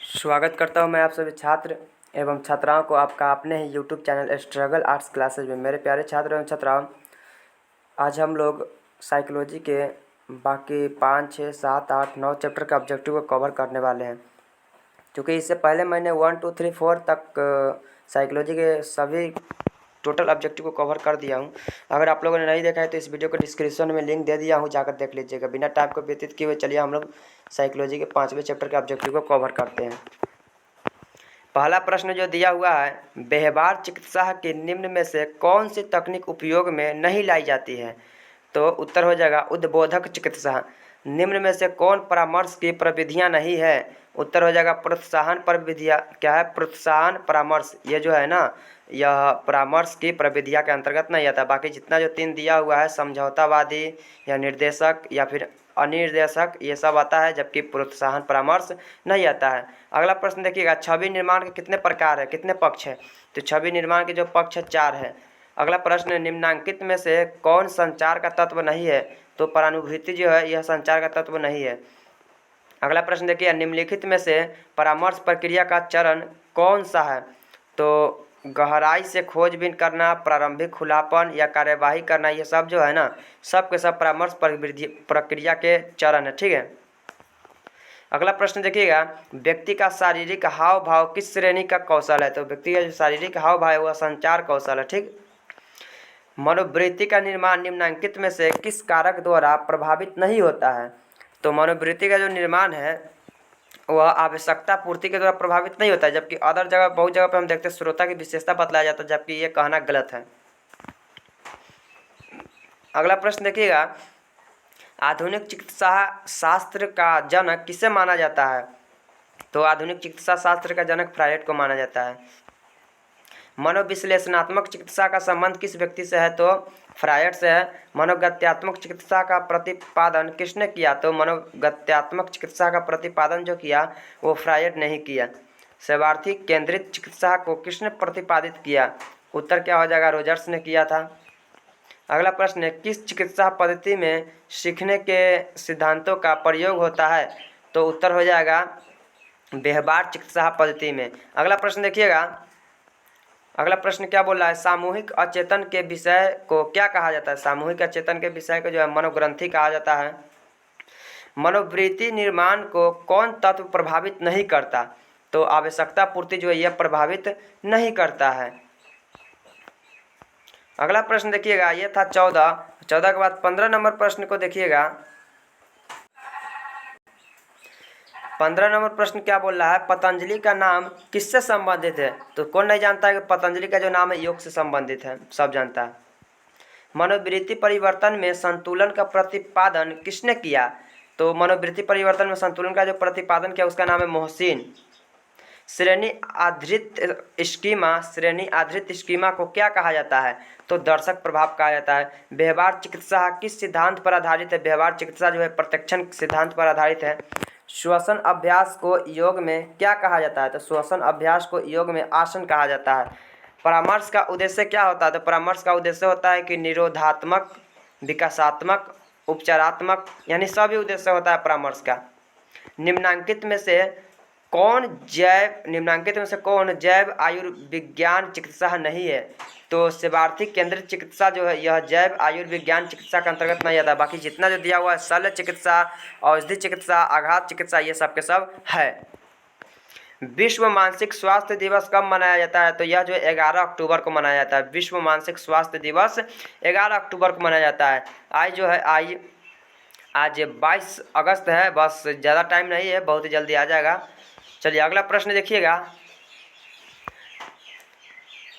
स्वागत करता हूं मैं आप सभी छात्र एवं छात्राओं को आपका अपने ही YouTube channel Struggle Arts classes में। मेरे प्यारे छात्र एवं छात्राओं, आज हम लोग साइकोलॉजी के बाकी 5, 6, 7, 8, 9 चैप्टर के ऑब्जेक्टिव को कवर करने वाले हैं। क्योंकि इससे पहले मैंने 1, 2, 3, 4 तक साइकोलॉजी के सभी टोटल ऑब्जेक्टिव को कवर कर दिया हूं। अगर आप लोगों ने नहीं देखा है तो इस वीडियो को डिस्क्रिप्शन में लिंक दे दिया हूं, जाकर देख लीजिएगा। बिना टाइम को व्यतीत किए हुए चलिए हम लोग साइकोलॉजी के 5वें चैप्टर के ऑब्जेक्टिव को कवर करते हैं। पहला प्रश्न जो दिया हुआ है, व्यवहार चिकित्सा के निम्न में से कौन सी तकनीक उपयोग में नहीं लाई जाती है? तो उत्तर हो जाएगा उद्बोधक चिकित्सा। निम्न में से कौन परामर्श की प्रविधियां नहीं है? उत्तर हो जाएगा प्रोत्साहन प्रविधियां। क्या है? प्रोत्साहन परामर्श। ये जो है ना, यह परामर्श की प्रविधियां के अंतर्गत नहीं आता। बाकी जितना जो 3 दिया हुआ है, समझौतावादी या निर्देशक या फिर अनिर्देशक, ये सब आता है, जबकि प्रोत्साहन परामर्श नहीं आता है। अगला प्रश्न देखिएगा, छवि निर्माण के कितने प्रकार है, कितने पक्ष है? तो छवि निर्माण के जो पक्ष है 4 है। अगला प्रश्न, निम्नांकित में से कौन संचार का तत्व नहीं है? तो परानुभूति जो है यह संचार का तत्व नहीं है। अगला प्रश्न देखिए, निम्नलिखित में से परामर्श प्रक्रिया का चरण कौन सा है? तो गहराई से खोजबीन करना, प्रारंभिक खुलापन या कार्यवाही करना, ये सब जो है ना, सब के सब परामर्श प्रक्रिया के चरण है। ठीक है। अगला प्रश्न देखिएगा, व्यक्ति का शारीरिक हाव भाव किस श्रेणी का कौशल है? तो व्यक्ति का जो शारीरिक हाव भाव है वह संचार कौशल है। ठीक। मनोवृत्ति का निर्माण निम्नांकित में से किस कारक द्वारा प्रभावित नहीं होता है? तो मनोवृत्ति का जो निर्माण है वह आवश्यकता पूर्ति के द्वारा प्रभावित नहीं होता है, जबकि अदर जगह, बहुत जगह पे हम देखते हैं श्रोता की विशेषता बतलाया जाता है, जबकि ये कहना गलत है। अगला प्रश्न देखिएगा, आधुनिक चिकित्सा शास्त्र का जनक किसे माना जाता है? तो आधुनिक चिकित्सा शास्त्र का जनक फ्रायड को माना जाता है। मनोविश्लेषणात्मक चिकित्सा का संबंध किस व्यक्ति से है? तो फ्रायड से है। मनोगत्यात्मक चिकित्सा का प्रतिपादन किसने किया? तो मनोगत्यात्मक चिकित्सा का प्रतिपादन जो किया वो फ्रायड ने ही किया। शरणार्थी केंद्रित चिकित्सा को किसने प्रतिपादित किया? उत्तर क्या हो जाएगा? रोजर्स ने किया था। अगला प्रश्न है, किस चिकित्सा पद्धति में सीखने के सिद्धांतों का प्रयोग होता है? तो उत्तर हो जाएगा व्यवहार चिकित्सा पद्धति में। अगला प्रश्न देखिएगा, अगला प्रश्न क्या बोल रहा है, सामूहिक अचेतन के विषय को क्या कहा जाता है? सामूहिक अचेतन के विषय को जो है मनोग्रंथि कहा जाता है। मनोवृत्ति निर्माण को कौन तत्व प्रभावित नहीं करता? तो आवश्यकता पूर्ति जो है यह प्रभावित नहीं करता है। अगला प्रश्न देखिएगा, ये था 14 के बाद 15 नंबर प्रश्न को देखिएगा। 15 नंबर प्रश्न क्या बोल रहा है, पतंजलि का नाम किससे संबंधित है? तो कौन नहीं जानता है कि पतंजलि का जो नाम है योग से संबंधित है, सब जानता है। मनोवृत्ति परिवर्तन में संतुलन का प्रतिपादन किसने किया? तो मनोवृत्ति परिवर्तन में संतुलन का जो प्रतिपादन किया उसका नाम है मोहसिन। श्रेणी आधारित स्कीमा को क्या कहा जाता है? तो दर्शक प्रभाव कहा जाता है। व्यवहार चिकित्सा किस सिद्धांत पर आधारित है? व्यवहार चिकित्सा जो है प्रत्यक्षण सिद्धांत पर आधारित है। श्वसन अभ्यास को योग में क्या कहा जाता है? तो श्वसन अभ्यास को योग में आसन कहा जाता है। परामर्श का उद्देश्य क्या होता है? तो परामर्श का उद्देश्य होता है कि निरोधात्मक, विकासात्मक, उपचारात्मक, यानी सभी उद्देश्य होता है परामर्श का। निम्नांकित में से कौन जैव आयुर्विज्ञान चिकित्सा नहीं है? तो शरणार्थी केंद्रित चिकित्सा जो है यह जैव आयुर्विज्ञान चिकित्सा के अंतर्गत नहीं आता। बाकी जितना जो दिया हुआ है शल्य चिकित्सा, औषधि चिकित्सा, आघात चिकित्सा, ये सब के सब है। विश्व मानसिक स्वास्थ्य दिवस कब मनाया जाता है? तो यह जो 11 अक्टूबर को मनाया जाता है। विश्व मानसिक स्वास्थ्य दिवस 11 अक्टूबर को मनाया जाता है। आज 22 अगस्त है, बस ज़्यादा टाइम नहीं है, बहुत ही जल्दी आ जाएगा। चलिए अगला प्रश्न देखिएगा,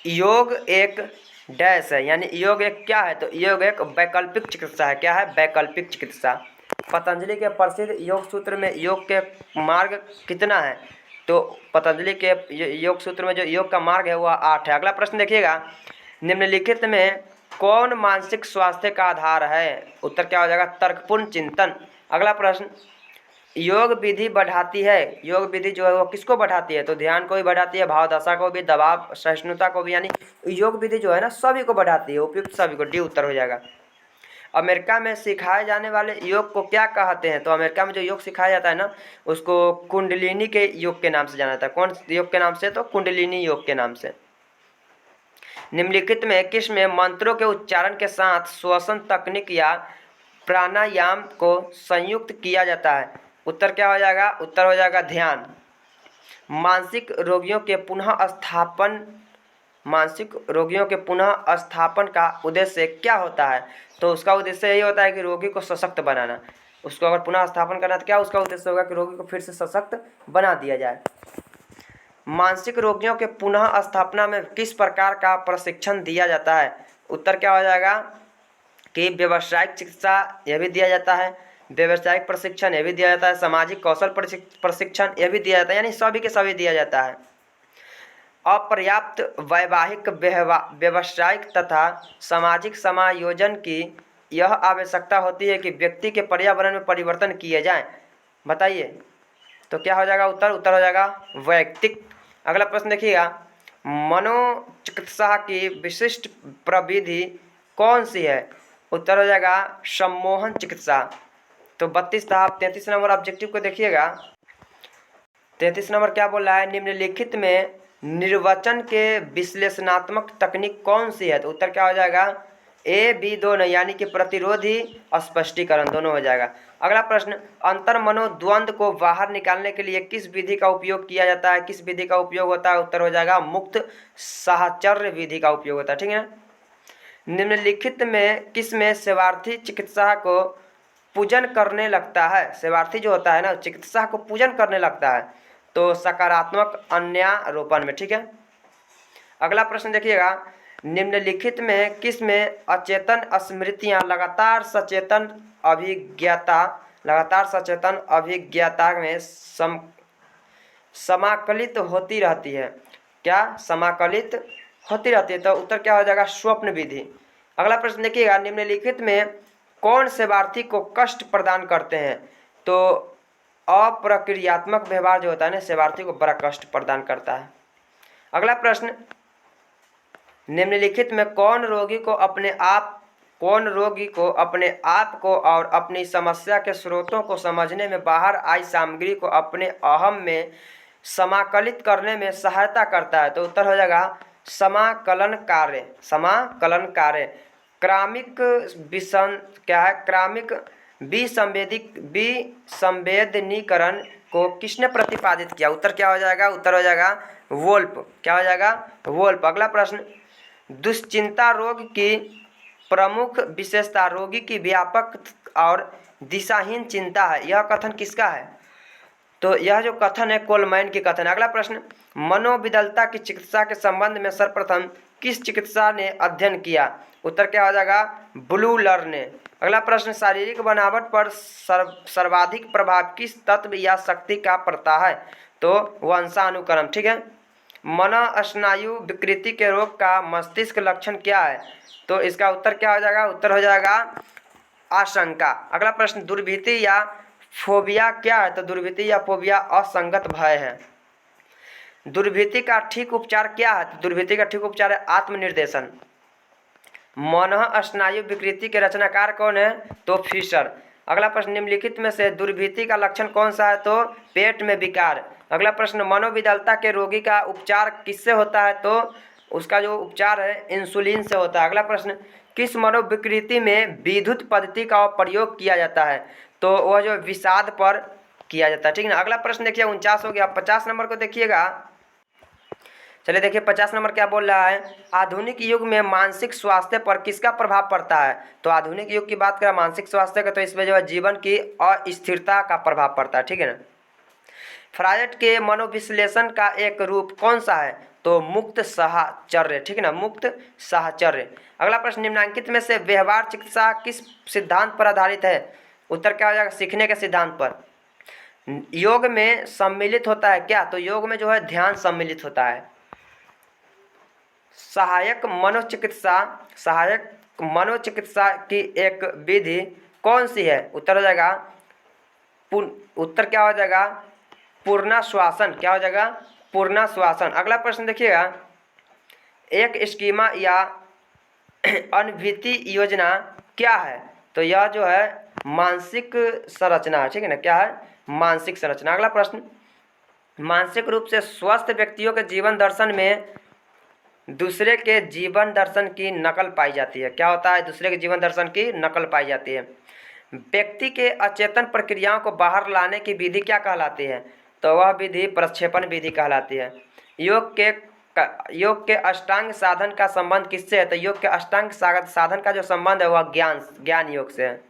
योग एक डैश है, यानी योग एक क्या है? तो योग एक वैकल्पिक चिकित्सा है। क्या है? वैकल्पिक चिकित्सा। पतंजलि के प्रसिद्ध योग सूत्र में योग के मार्ग कितना है? तो पतंजलि के योग सूत्र में जो योग का मार्ग है वह 8 है। अगला प्रश्न देखिएगा, निम्नलिखित में कौन मानसिक स्वास्थ्य का आधार है? उत्तर क्या हो जाएगा? तर्कपूर्ण चिंतन। अगला प्रश्न, योग विधि बढ़ाती है, योग विधि जो है वो किसको बढ़ाती है? तो ध्यान को भी बढ़ाती है, भावदशा को भी, दबाव सहिष्णुता को भी, यानी योग विधि जो है ना सभी को बढ़ाती है, उपयुक्त सभी को। डी उत्तर हो जाएगा। अमेरिका में सिखाए जाने वाले योग को क्या कहते हैं? तो अमेरिका में जो योग सिखाया जाता है ना, उसको कुंडलिनी के योग के नाम से जाना जाता है। कौन योग के नाम से? तो कुंडलिनी योग के नाम से। निम्नलिखित में किस में मंत्रों के उच्चारण के साथ श्वसन तकनीक या प्राणायाम को संयुक्त किया जाता है? उत्तर क्या हो जाएगा? उत्तर हो जाएगा ध्यान। मानसिक रोगियों के पुनः स्थापन का उद्देश्य क्या होता है? तो उसका उद्देश्य यही होता है कि रोगी को सशक्त बनाना। उसको अगर पुनः स्थापन करना तो क्या उसका उद्देश्य होगा? कि रोगी को फिर से सशक्त बना दिया जाए। मानसिक रोगियों के पुनः स्थापना में किस प्रकार का प्रशिक्षण दिया जाता है? उत्तर क्या हो जाएगा? कि व्यावसायिक चिकित्सा यह भी दिया जाता है, व्यावसायिक प्रशिक्षण यह भी दिया जाता है, सामाजिक कौशल प्रशिक्षण यह भी दिया जाता है, यानी सभी के सभी दिया जाता है। अपर्याप्त वैवाहिक व्यावसायिक तथा सामाजिक समायोजन की यह आवश्यकता होती है कि व्यक्ति के पर्यावरण में परिवर्तन किए जाएं। बताइए, तो क्या हो जाएगा उत्तर? उत्तर हो जाएगा वैयक्तिक। अगला प्रश्न देखिएगा, मनोचिकित्सा की विशिष्ट प्रविधि कौन सी है? उत्तर हो जाएगा सम्मोहन चिकित्सा। तो 32 था। 33 नंबर ऑब्जेक्टिव को देखिएगा। 33 नंबर क्या बोल रहा है? निम्नलिखित में निर्वचन के विश्लेषणात्मक तकनीक कौन सी है? तो उत्तर क्या हो जाएगा? ए बी दोनों, यानी कि प्रतिरोधी स्पष्टीकरण दोनों हो जाएगा। अगला प्रश्न, अंतर मनोद्वंद को बाहर निकालने के लिए किस विधि का उपयोग किया जाता है? किस विधि का उपयोग होता है? उत्तर हो जाएगा मुक्त साहचर्य विधि का उपयोग होता है। ठीक है। निम्नलिखित में किस में सेवार्थी चिकित्सा को पूजन करने लगता है? सेवार्थी जो होता है ना, चिकित्सा को पूजन करने लगता है। तो सकारात्मक अन्यारोपण में। ठीक है। अगला प्रश्न देखिएगा, निम्नलिखित में किस में अचेतन स्मृतियां लगातार सचेतन अभिज्ञता में समाकलित होती रहती है? क्या समाकलित होती रहती है? तो उत्तर क्या हो जाएगा? स्वप्न विधि। अगला प्रश्न देखिएगा, निम्नलिखित में कौन सेवार्थी को कष्ट प्रदान करते हैं? तो अप्रक्रियात्मक व्यवहार जो होता है ना, सेवार्थी को बड़ा कष्ट प्रदान करता है। अगला प्रश्न, निम्नलिखित में कौन रोगी को अपने आप को और अपनी समस्या के स्रोतों को समझने में बाहर आई सामग्री को अपने अहम में समाकलित करने में सहायता करता है? तो उत्तर हो जाएगा समाकलन कार्य। क्रमिक विसंवेदनीकरण को किसने प्रतिपादित किया? उत्तर क्या हो जाएगा? उत्तर हो जाएगा वोल्फ। क्या हो जाएगा? वोल्फ। अगला प्रश्न, दुश्चिंता रोग की प्रमुख विशेषता रोगी की व्यापक और दिशाहीन चिंता है। यह कथन किसका है? तो यह जो कथन है कोलमैन की कथन है। अगला प्रश्न, मनोविदलता की चिकित्सा के संबंध में सर्वप्रथम किस चिकित्सा ने अध्ययन किया? उत्तर क्या हो जाएगा? ब्लूलर ने। अगला प्रश्न, शारीरिक बनावट पर सर्वाधिक प्रभाव किस तत्व या शक्ति का पड़ता है? तो वंशानुक्रम। ठीक है। मनोस्नायु विकृति के रोग का मस्तिष्क लक्षण क्या है? तो इसका उत्तर क्या हो जाएगा? उत्तर हो जाएगा आशंका। अगला प्रश्न, दुर्भीति या फोबिया क्या है? तो दुर्भीति या फोबिया असंगत भय है। दुर्भीति का ठीक उपचार क्या है? तो दुर्भीति का ठीक उपचार है आत्मनिर्देशन। मनोस्नायु विकृति के रचनाकार कौन है? तो फिशर। अगला प्रश्न, निम्नलिखित में से दुर्भीति का लक्षण कौन सा है? तो पेट में विकार। अगला प्रश्न, मनोविदलता के रोगी का उपचार किससे होता है? तो उसका जो उपचार है इंसुलिन से होता है। अगला प्रश्न, किस मनोविकृति में विद्युत पद्धति का प्रयोग किया जाता है? तो वह जो विषाद पर किया जाता है। ठीक है ना। अगला प्रश्न देखिए 49 हो गया। 50 नंबर को देखिएगा। चलिए देखिए 50 नंबर क्या बोल रहा है, आधुनिक युग में मानसिक स्वास्थ्य पर किसका प्रभाव पड़ता है? तो आधुनिक युग की बात करें मानसिक स्वास्थ्य का, तो इसमें जो है जीवन की अस्थिरता का प्रभाव पड़ता है। ठीक है ना। फ्रायड के मनोविश्लेषण का एक रूप कौन सा है? तो मुक्त साहचर्य। ठीक है ना, मुक्त साहचर्य। अगला प्रश्न, निम्नलिखित में से व्यवहार चिकित्सा किस सिद्धांत पर आधारित है? उत्तर क्या हो जाएगा? सीखने के सिद्धांत पर। योग में सम्मिलित होता है क्या? तो योग में जो है ध्यान सम्मिलित होता है। सहायक मनोचिकित्सा की एक विधि कौन सी है? उत्तर हो जाएगा उत्तर क्या हो जाएगा? पूर्णाश्वासन। क्या हो जाएगा? पूर्णाश्वासन। अगला प्रश्न देखिएगा, एक स्कीमा या अनुभूति योजना क्या है? तो यह जो है मानसिक संरचना है, ठीक है ना। क्या है? मानसिक संरचना। अगला प्रश्न, मानसिक रूप से स्वस्थ व्यक्तियों के जीवन दर्शन में दूसरे के जीवन दर्शन की नकल पाई जाती है। क्या होता है? दूसरे के जीवन दर्शन की नकल पाई जाती है। व्यक्ति के अचेतन प्रक्रियाओं को बाहर लाने की विधि क्या कहलाती है? तो वह विधि प्रक्षेपण विधि कहलाती है। योग के अष्टांग साधन का संबंध किससे है? तो योग के अष्टांग साधन का जो संबंध है वह ज्ञान योग से है।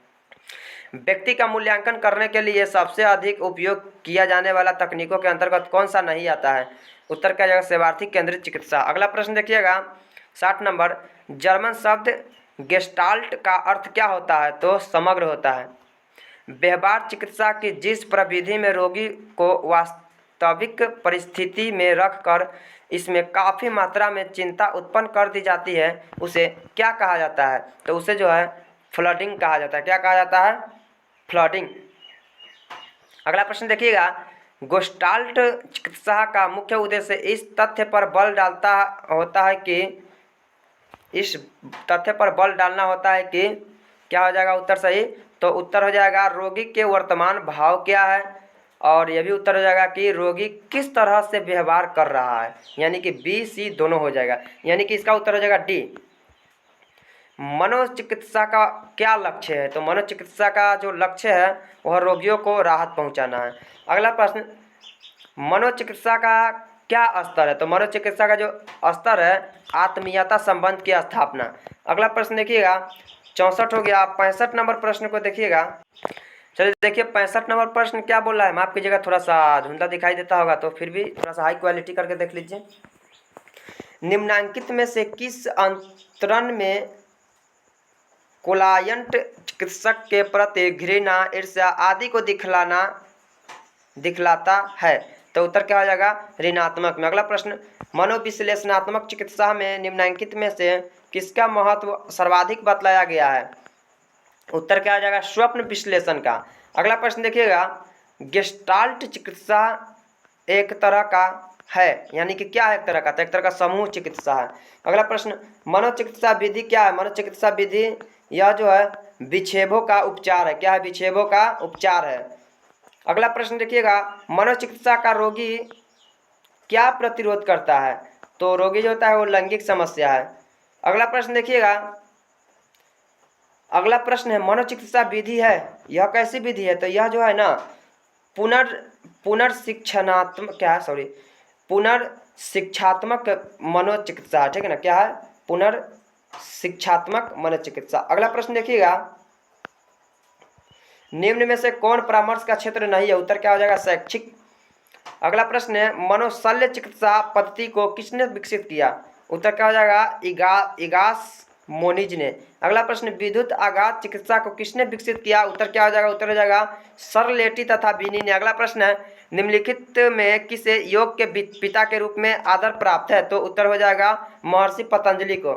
व्यक्ति का मूल्यांकन करने के लिए सबसे अधिक उपयोग किया जाने वाला तकनीकों के अंतर्गत कौन सा नहीं आता है? उत्तर क्या जाएगा? सेवार्थी केंद्रित चिकित्सा। अगला प्रश्न देखिएगा 60 नंबर, जर्मन शब्द गेस्टाल्ट का अर्थ क्या होता है? तो समग्र होता है। व्यवहार चिकित्सा की जिस प्रविधि में रोगी को वास्तविक परिस्थिति में रखकर इसमें काफ़ी मात्रा में चिंता उत्पन्न कर दी जाती है उसे क्या कहा जाता है? तो उसे जो है फ्लडिंग कहा जाता है। क्या कहा जाता है? फ्लडिंग। अगला प्रश्न देखिएगा, गेस्टाल्ट चिकित्सा का मुख्य उद्देश्य इस तथ्य पर बल डालता होता है कि इस तथ्य पर बल डालना होता है कि क्या हो जाएगा उत्तर सही? तो उत्तर हो जाएगा रोगी के वर्तमान भाव क्या है, और यह भी उत्तर हो जाएगा कि रोगी किस तरह से व्यवहार कर रहा है, यानी कि बी सी दोनों हो जाएगा, यानी कि इसका उत्तर हो जाएगा डी। मनोचिकित्सा का क्या लक्ष्य है? तो मनोचिकित्सा का जो लक्ष्य है वह रोगियों को राहत पहुंचाना है। अगला प्रश्न, मनोचिकित्सा का क्या स्तर है? तो मनोचिकित्सा का जो स्तर है आत्मीयता संबंध की स्थापना। अगला प्रश्न देखिएगा 64 हो गया। 65 नंबर प्रश्न को देखिएगा। चलिए देखिए 65 नंबर प्रश्न क्या बोल रहा है, माफ कीजिएगा थोड़ा सा धुंधला दिखाई देता होगा तो फिर भी थोड़ा सा हाई क्वालिटी करके देख लीजिए। निम्नांकित में से किस अंतरण में क्लायंट चिकित्सक के प्रति घृणा, ईर्ष्या आदि को दिखलाता है? तो उत्तर क्या हो जाएगा? ऋणात्मक में। अगला प्रश्न, मनोविश्लेषणात्मक चिकित्सा में निम्नांकित में से किसका महत्व सर्वाधिक बतलाया गया है? उत्तर क्या हो जाएगा? स्वप्न विश्लेषण का। अगला प्रश्न देखिएगा, गेस्टाल्ट चिकित्सा एक तरह का है, यानी कि क्या है एक तरह का? तो एक तरह का समूह चिकित्सा है। अगला प्रश्न, मनोचिकित्सा विधि क्या है? मनोचिकित्सा विधि यह जो है विक्षेपों का उपचार है। क्या है? विक्षेपों का उपचार है। अगला प्रश्न देखिएगा, मनोचिकित्सा का रोगी क्या प्रतिरोध करता है? तो रोगी जो होता है वो लैंगिक समस्या है। अगला प्रश्न देखिएगा, अगला प्रश्न है मनोचिकित्सा विधि है, यह कैसी विधि है? तो यह जो है ना पुनर्शिक्षात्मक मनोचिकित्सा, ठीक है ना। क्या है? पुनर्शिक्षात्मक मनोचिकित्सा। अगला प्रश्न देखिएगा, निम्न में से कौन परामर्श का क्षेत्र नहीं है? उत्तर क्या हो जाएगा? शैक्षिक। अगला प्रश्न है मनोशल्य चिकित्सा पद्धति को किसने विकसित किया? उत्तर क्या हो जाएगा? इगास मोनिज ने। अगला प्रश्न, विद्युत आघात चिकित्सा को किसने विकसित किया? उत्तर क्या हो जाएगा? उत्तर हो जाएगा सरलेटी तथा बीनी ने। अगला प्रश्न है निम्नलिखित में किसे योग के पिता के रूप में आदर प्राप्त है? तो उत्तर हो जाएगा महर्षि पतंजलि को।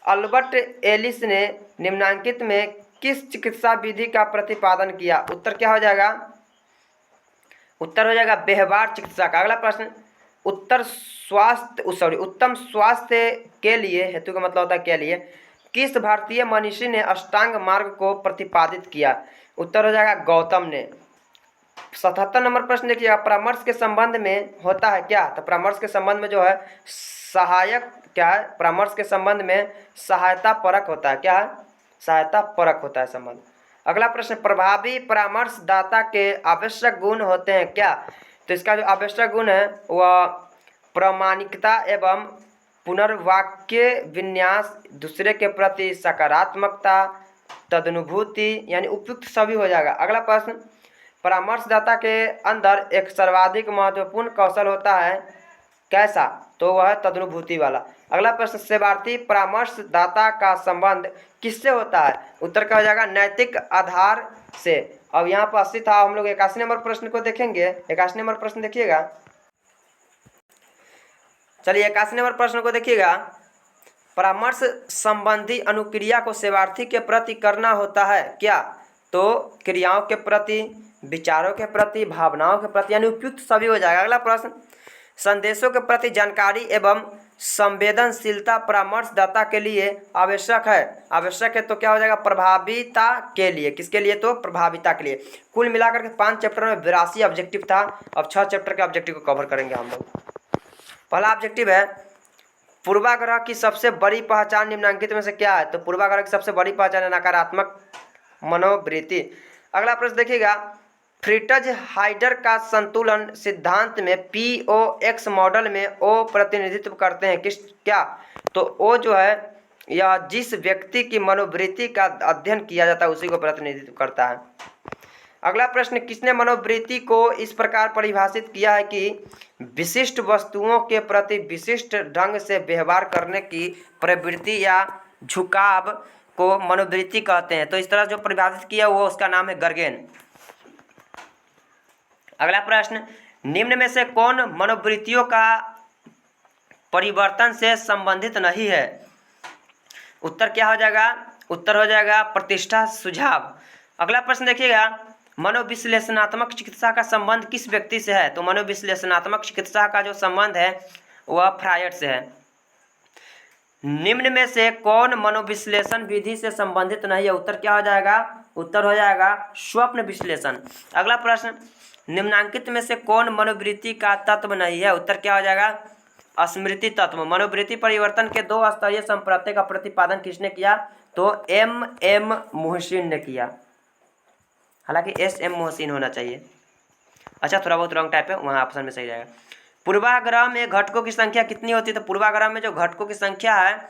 अल्बर्ट एलिस ने निम्नांकित में किस चिकित्सा विधि का प्रतिपादन किया? उत्तर क्या हो जाएगा? उत्तर हो जाएगा व्यवहार चिकित्सा का। अगला प्रश्न, उत्तम स्वास्थ्य के लिए, हेतु का मतलब होता है के लिए, किस भारतीय मनीषी ने अष्टांग मार्ग को प्रतिपादित किया? उत्तर हो जाएगा गौतम ने। 77 नंबर प्रश्न देखिए, परामर्श के संबंध में होता है क्या? तो परामर्श के संबंध में जो है सहायक क्या है? परामर्श के संबंध में सहायता परक होता है। क्या है? सहायता परक होता है संबंध। अगला प्रश्न, प्रभावी परामर्शदाता के आवश्यक गुण होते हैं क्या? तो इसका जो आवश्यक गुण है वह प्रामाणिकता एवं पुनर्वाक्य विन्यास, दूसरे के प्रति सकारात्मकता, तदनुभूति, यानी उपयुक्त सभी हो जाएगा। अगला प्रश्न, परामर्शदाता के अंदर एक सर्वाधिक महत्वपूर्ण कौशल होता है, कैसा? तो वह है तदनुभूति वाला। अगला प्रश्न, सेवार्थी परामर्शदाता का संबंध किससे होता है? उत्तर क्या हो जाएगा? नैतिक आधार से। अब यहाँ पर 80 था, हम लोग 81 नंबर प्रश्न को देखेंगे। 81 नंबर प्रश्न देखिएगा। चलिए 81 नंबर प्रश्न को देखिएगा, परामर्श संबंधी अनुक्रिया को सेवार्थी के प्रति करना होता है क्या? तो क्रियाओं के प्रति, विचारों के प्रति, भावनाओं के प्रति, यानी उपयुक्त सभी हो जाएगा। अगला प्रश्न, संदेशों के प्रति जानकारी एवं संवेदनशीलता परामर्शदाता के लिए आवश्यक है। आवश्यक है तो क्या हो जाएगा, प्रभाविता के लिए। किसके लिए, तो प्रभाविता के लिए। कुल मिलाकर के 5 चैप्टर में 82 ऑब्जेक्टिव था। अब 6 चैप्टर के ऑब्जेक्टिव को कवर करेंगे हम लोग। पहला ऑब्जेक्टिव है, पूर्वाग्रह की सबसे बड़ी पहचान निम्नलिखित में से क्या है। तो पूर्वाग्रह की सबसे बड़ी पहचान है नकारात्मक मनोवृत्ति। अगला प्रश्न देखिएगा, फ्रिटज हाइडर का संतुलन सिद्धांत में POX मॉडल में O प्रतिनिधित्व करते हैं किस क्या। तो O जो है यह जिस व्यक्ति की मनोवृत्ति का अध्ययन किया जाता है उसी को प्रतिनिधित्व करता है। अगला प्रश्न, किसने मनोवृत्ति को इस प्रकार परिभाषित किया है कि विशिष्ट वस्तुओं के प्रति विशिष्ट ढंग से व्यवहार करने की प्रवृत्ति या झुकाव को मनोवृत्ति कहते हैं। तो इस तरह जो परिभाषित किया वो उसका नाम है गर्गेन। अगला प्रश्न, निम्न में से कौन मनोवृत्तियों का परिवर्तन से संबंधित नहीं है। उत्तर क्या हो जाएगा, उत्तर हो जाएगा प्रतिष्ठा सुझाव। अगला प्रश्न देखिएगा, मनोविश्लेषणात्मक चिकित्सा का संबंध किस व्यक्ति से है। तो मनोविश्लेषणात्मक चिकित्सा का जो संबंध है वह फ्रायड से है। निम्न में से कौन मनोविश्लेषण विधि से संबंधित नहीं है। उत्तर क्या हो जाएगा, उत्तर हो जाएगा स्वप्न विश्लेषण। अगला प्रश्न, निम्नांकित में से कौन मनोवृत्ति का तत्व नहीं है। उत्तर क्या हो जाएगा स्मृति तत्व। मनोवृत्ति परिवर्तन के 2 स्तरीय संप्रत्यय का प्रतिपादन किसने किया। तो M मोहसिन ने किया। हालांकि SM मोहसिन होना चाहिए। अच्छा, थोड़ा बहुत रॉन्ग टाइप है, वहाँ ऑप्शन में सही जाएगा। पूर्वाग्रह में घटकों की संख्या कितनी होती है। तो पूर्वाग्रह में जो घटकों की संख्या है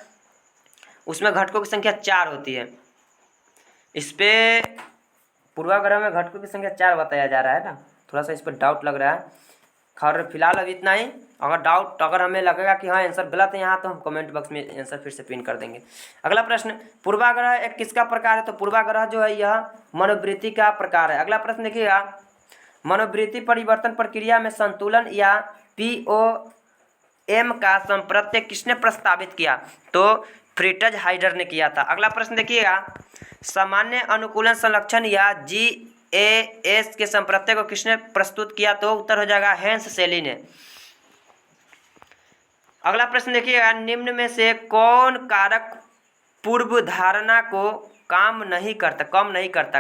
उसमें घटकों की संख्या 4 होती है। इस पे पूर्वाग्रह में घटकों की संख्या 4 बताया जा रहा है ना, थोड़ा सा इस पर डाउट लग रहा है। खैर फिलहाल अभी इतना ही। अगर हमें लगेगा कि हाँ आंसर गलत है यहाँ, तो हम कमेंट बॉक्स में आंसर फिर से पिन कर देंगे। अगला प्रश्न, पूर्वाग्रह एक किसका प्रकार है। तो पूर्वाग्रह जो है यह मनोवृत्ति का प्रकार है। अगला प्रश्न देखिएगा, मनोवृत्ति परिवर्तन प्रक्रिया में संतुलन या POM का संप्रत्यय किसने प्रस्तावित किया। तो फ्रिटज हाइडर ने किया था। अगला प्रश्न देखिएगा, सामान्य अनुकूलन संरक्षण या GAS के संप्रत्यय को किसने प्रस्तुत किया। तो उत्तर हो जाएगा हेंस सेली ने। अगला प्रश्न देखिएगा, निम्न में से कौन कारक पूर्व धारणा को कम नहीं करता।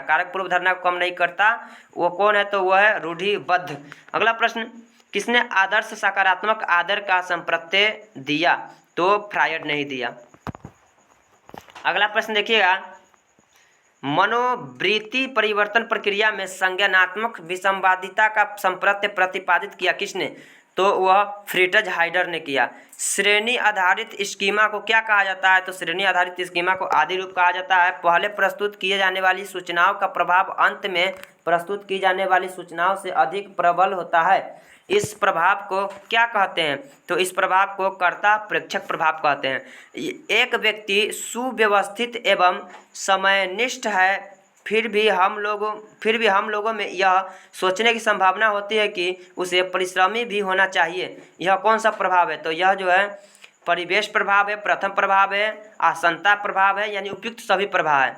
कारक पूर्व धारणा को कम नहीं करता, वो कौन है। तो वह है रूढ़िबद्ध। अगला प्रश्न, किसने आदर्श सकारात्मक आदर का संप्रत्यय दिया। तो फ्रायड ने ही दिया। अगला प्रश्न देखिएगा, मनोवृत्ति परिवर्तन प्रक्रिया में संज्ञानात्मक विसंवादिता का संप्रत्यय प्रतिपादित किया किसने। तो वह फ्रिटज हाइडर ने किया। श्रेणी आधारित स्कीमा को क्या कहा जाता है। तो श्रेणी आधारित स्कीमा को आदि रूप कहा जाता है। पहले प्रस्तुत किए जाने वाली सूचनाओं का प्रभाव अंत में प्रस्तुत की जाने वाली सूचनाओं से अधिक प्रबल होता है। इस प्रभाव को क्या कहते हैं। तो इस प्रभाव को कर्ता प्रेक्षक प्रभाव कहते हैं। एक व्यक्ति सुव्यवस्थित एवं समयनिष्ठ है, फिर भी हम लोगों में यह सोचने की संभावना होती है कि उसे परिश्रमी भी होना चाहिए। यह कौन सा प्रभाव है। तो यह जो है परिवेश प्रभाव है, प्रथम प्रभाव है, आसन्नता प्रभाव है, यानी उपयुक्त सभी प्रभाव है,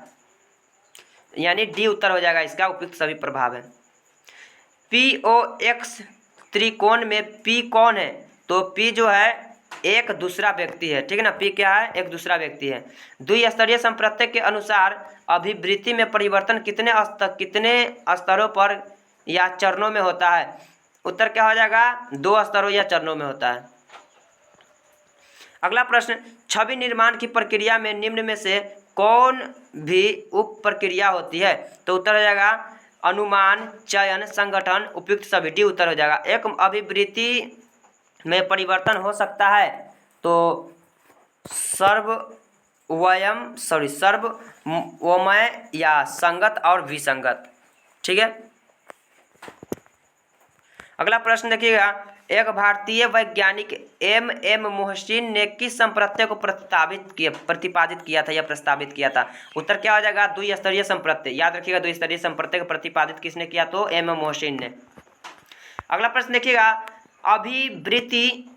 यानी डी उत्तर हो जाएगा इसका, उपयुक्त सभी प्रभाव है। POX त्रिकोण में P कौन है। तो P जो है एक दूसरा व्यक्ति है, ठीक है ना। P क्या है, एक दूसरा व्यक्ति है। द्विस्तरीय संप्रत्यय के अनुसार अभिवृत्ति में परिवर्तन कितने स्तरों पर या चरणों में होता है। उत्तर क्या हो जाएगा, 2 स्तरों या चरणों में होता है। अगला प्रश्न, छवि निर्माण की प्रक्रिया में निम्न में से कौन भी उप प्रक्रिया होती है। तो उत्तर हो जाएगा अनुमान, चयन, संगठन, उपयुक्त सभी, डी उत्तर हो जाएगा। एक अभिवृत्ति में परिवर्तन हो सकता है तो सर्वमय या संगत और विसंगत, ठीक है। अगला प्रश्न देखिएगा, एक भारतीय वैज्ञानिक M मोहसिन ने किस संप्रत्यय को प्रतिपादित किया था या प्रस्तावित किया था। उत्तर क्या हो जाएगा, द्विस्तरीय संप्रत्यय। याद रखिएगा, द्विस्तरीय संप्रत्यय को प्रतिपादित किसने किया। तो M मोहसिन ने। अगला प्रश्न देखिएगा, अभिवृत्ति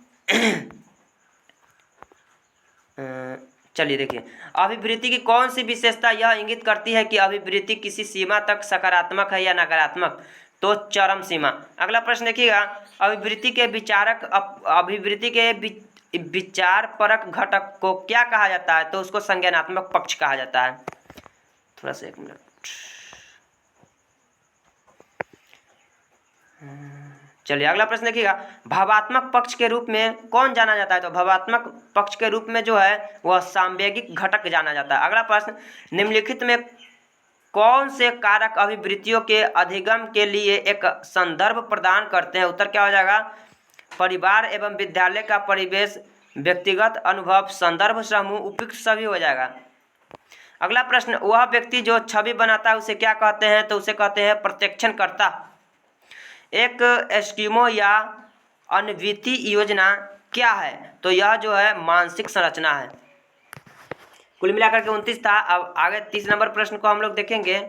चलिए देखिए, अभिवृत्ति की कौन सी विशेषता यह इंगित करती है कि अभिवृत्ति किसी सीमा तक सकारात्मक है या नकारात्मक। तो चरम सीमा। अगला प्रश्न देखिएगा, अभिवृत्ति के विचार परक घटक को क्या कहा जाता है? तो उसको संज्ञानात्मक पक्ष कहा जाता है। थोड़ा सा 1 मिनट। चलिए अगला प्रश्न देखिएगा, भावात्मक पक्ष के रूप में कौन जाना जाता है? तो भावात्मक पक्ष के रूप में जो है वह सांवेगिक घटक जाना जाता है। अगला प्रश्न, निम्नलिखित में कौन से कारक अभिवृत्तियों के अधिगम के लिए एक संदर्भ प्रदान करते हैं? उत्तर क्या हो जाएगा? परिवार एवं विद्यालय का परिवेश, व्यक्तिगत अनुभव, संदर्भ समूह, उपयुक्त सभी हो जाएगा। अगला प्रश्न, वह व्यक्ति जो छवि बनाता है उसे क्या कहते हैं? तो उसे कहते हैं प्रत्यक्षणकर्ता। एक एस्किमो या अनविति योजना क्या है? तो यह जो है मानसिक संरचना है। कुल मिलाकर के 29 था। अब आगे 30 नंबर प्रश्न को हम लोग देखेंगे।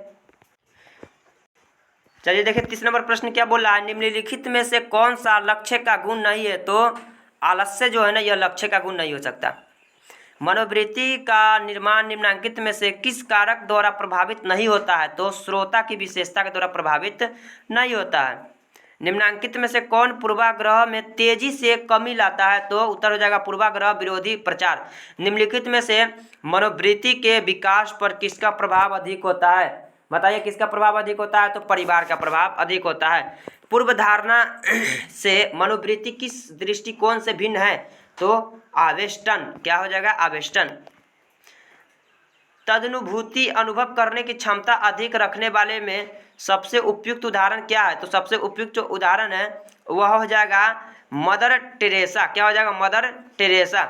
चलिए देखिए 30 नंबर प्रश्न क्या बोल रहा है, निम्नलिखित में से कौन सा लक्ष्य का गुण नहीं है? तो आलस्य जो है ना, यह लक्ष्य का गुण नहीं हो सकता। मनोवृत्ति का निर्माण निम्नांकित में से किस कारक द्वारा प्रभावित नहीं होता है? तो श्रोता की विशेषता के द्वारा प्रभावित नहीं होता है। निम्नांकित में से कौन पूर्वाग्रह में तेजी से कमी लाता है? तो उत्तर हो जाएगा पूर्वाग्रह विरोधी प्रचार। निम्नलिखित में से मनोवृत्ति के विकास पर किसका प्रभाव अधिक होता है? बताइए किसका प्रभाव अधिक होता है? तो परिवार का प्रभाव अधिक होता है। पूर्व धारणा से मनोवृत्ति किस दृष्टिकोण से भिन्न है? तो आवेष्टन। क्या हो जाएगा? आवेष्टन। तदनुभूति अनुभव करने की क्षमता अधिक रखने वाले में सबसे उपयुक्त उदाहरण क्या है? तो सबसे उपयुक्त जो उदाहरण है वह हो जाएगा मदर टेरेसा। क्या हो जाएगा? Mother Teresa.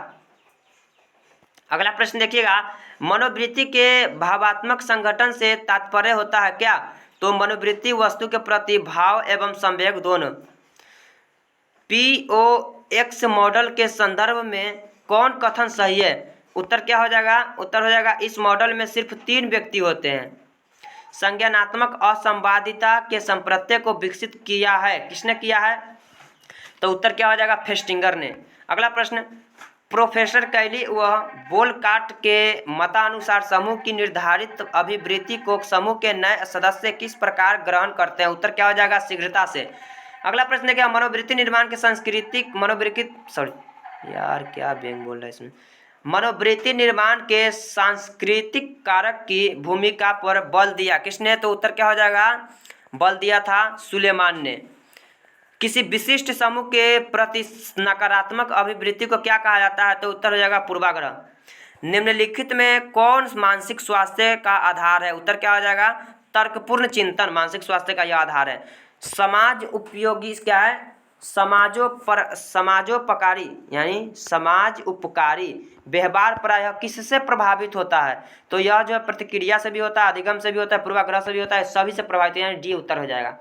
अगला प्रश्न देखिएगा, मनोवृत्ति के भावात्मक संगठन से तात्पर्य होता है क्या? तो मनोवृत्ति वस्तु के प्रति भाव एवं संवेग दोनों। POX मॉडल के संदर्भ में कौन कथन सही है? उत्तर क्या हो जाएगा? उत्तर हो जाएगा इस मॉडल में सिर्फ 3 व्यक्ति होते हैं। संज्ञानात्मक असंवादिता के संप्रत्यय को विकसित किया है, किसने किया है? तो उत्तर क्या हो जाएगा? फेस्टिंगर ने। अगला प्रश्न, प्रोफेसर कैली व बोलकाट के मतानुसार समूह की निर्धारित अभिवृत्ति को समूह के नए सदस्य किस प्रकार ग्रहण करते हैं? उत्तर क्या हो जाएगा? शीघ्रता से। अगला प्रश्न क्या, मनोवृत्ति निर्माण के सांस्कृतिक मनोवृत्ति निर्माण के सांस्कृतिक कारक की भूमिका पर बल दिया किसने? तो उत्तर क्या हो जाएगा? बल दिया था सुलेमान ने। किसी विशिष्ट समूह के प्रति नकारात्मक अभिवृत्ति को क्या कहा जाता है? तो उत्तर हो जाएगा पूर्वाग्रह। निम्नलिखित में कौन मानसिक स्वास्थ्य का आधार है? उत्तर क्या हो जाएगा? तर्कपूर्ण चिंतन मानसिक स्वास्थ्य का यह आधार है। समाज उपयोगी क्या है? समाजोपकारी यानी समाज उपकारी व्यवहार प्रायः किससे प्रभावित होता है? तो यह जो है प्रतिक्रिया से भी होता है, अधिगम से भी होता है, पूर्वाग्रह से भी होता है, सभी से प्रभावित, यानी डी उत्तर हो जाएगा।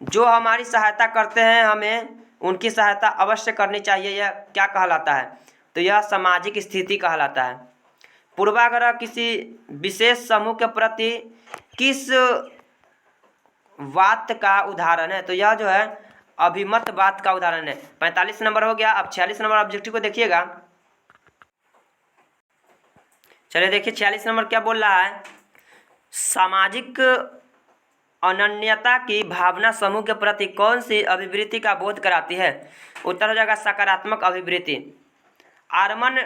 जो हमारी सहायता करते हैं हमें उनकी सहायता अवश्य करनी चाहिए, यह क्या कहलाता है? तो यह सामाजिक स्थिति कहलाता है। पूर्वाग्रह किसी विशेष समूह के प्रति किस बात का उदाहरण है? तो यह जो है अभिमत बात का उदाहरण है। 45 नंबर हो गया। अब 46 नंबर ऑब्जेक्टिव को देखिएगा। चलिए देखिए 46 नंबर क्या बोल रहा है, सामाजिक अनन्यता की भावना समूह के प्रति कौन सी अभिवृत्ति का बोध कराती है? उत्तर हो जाएगा सकारात्मक अभिवृत्ति। आर्मन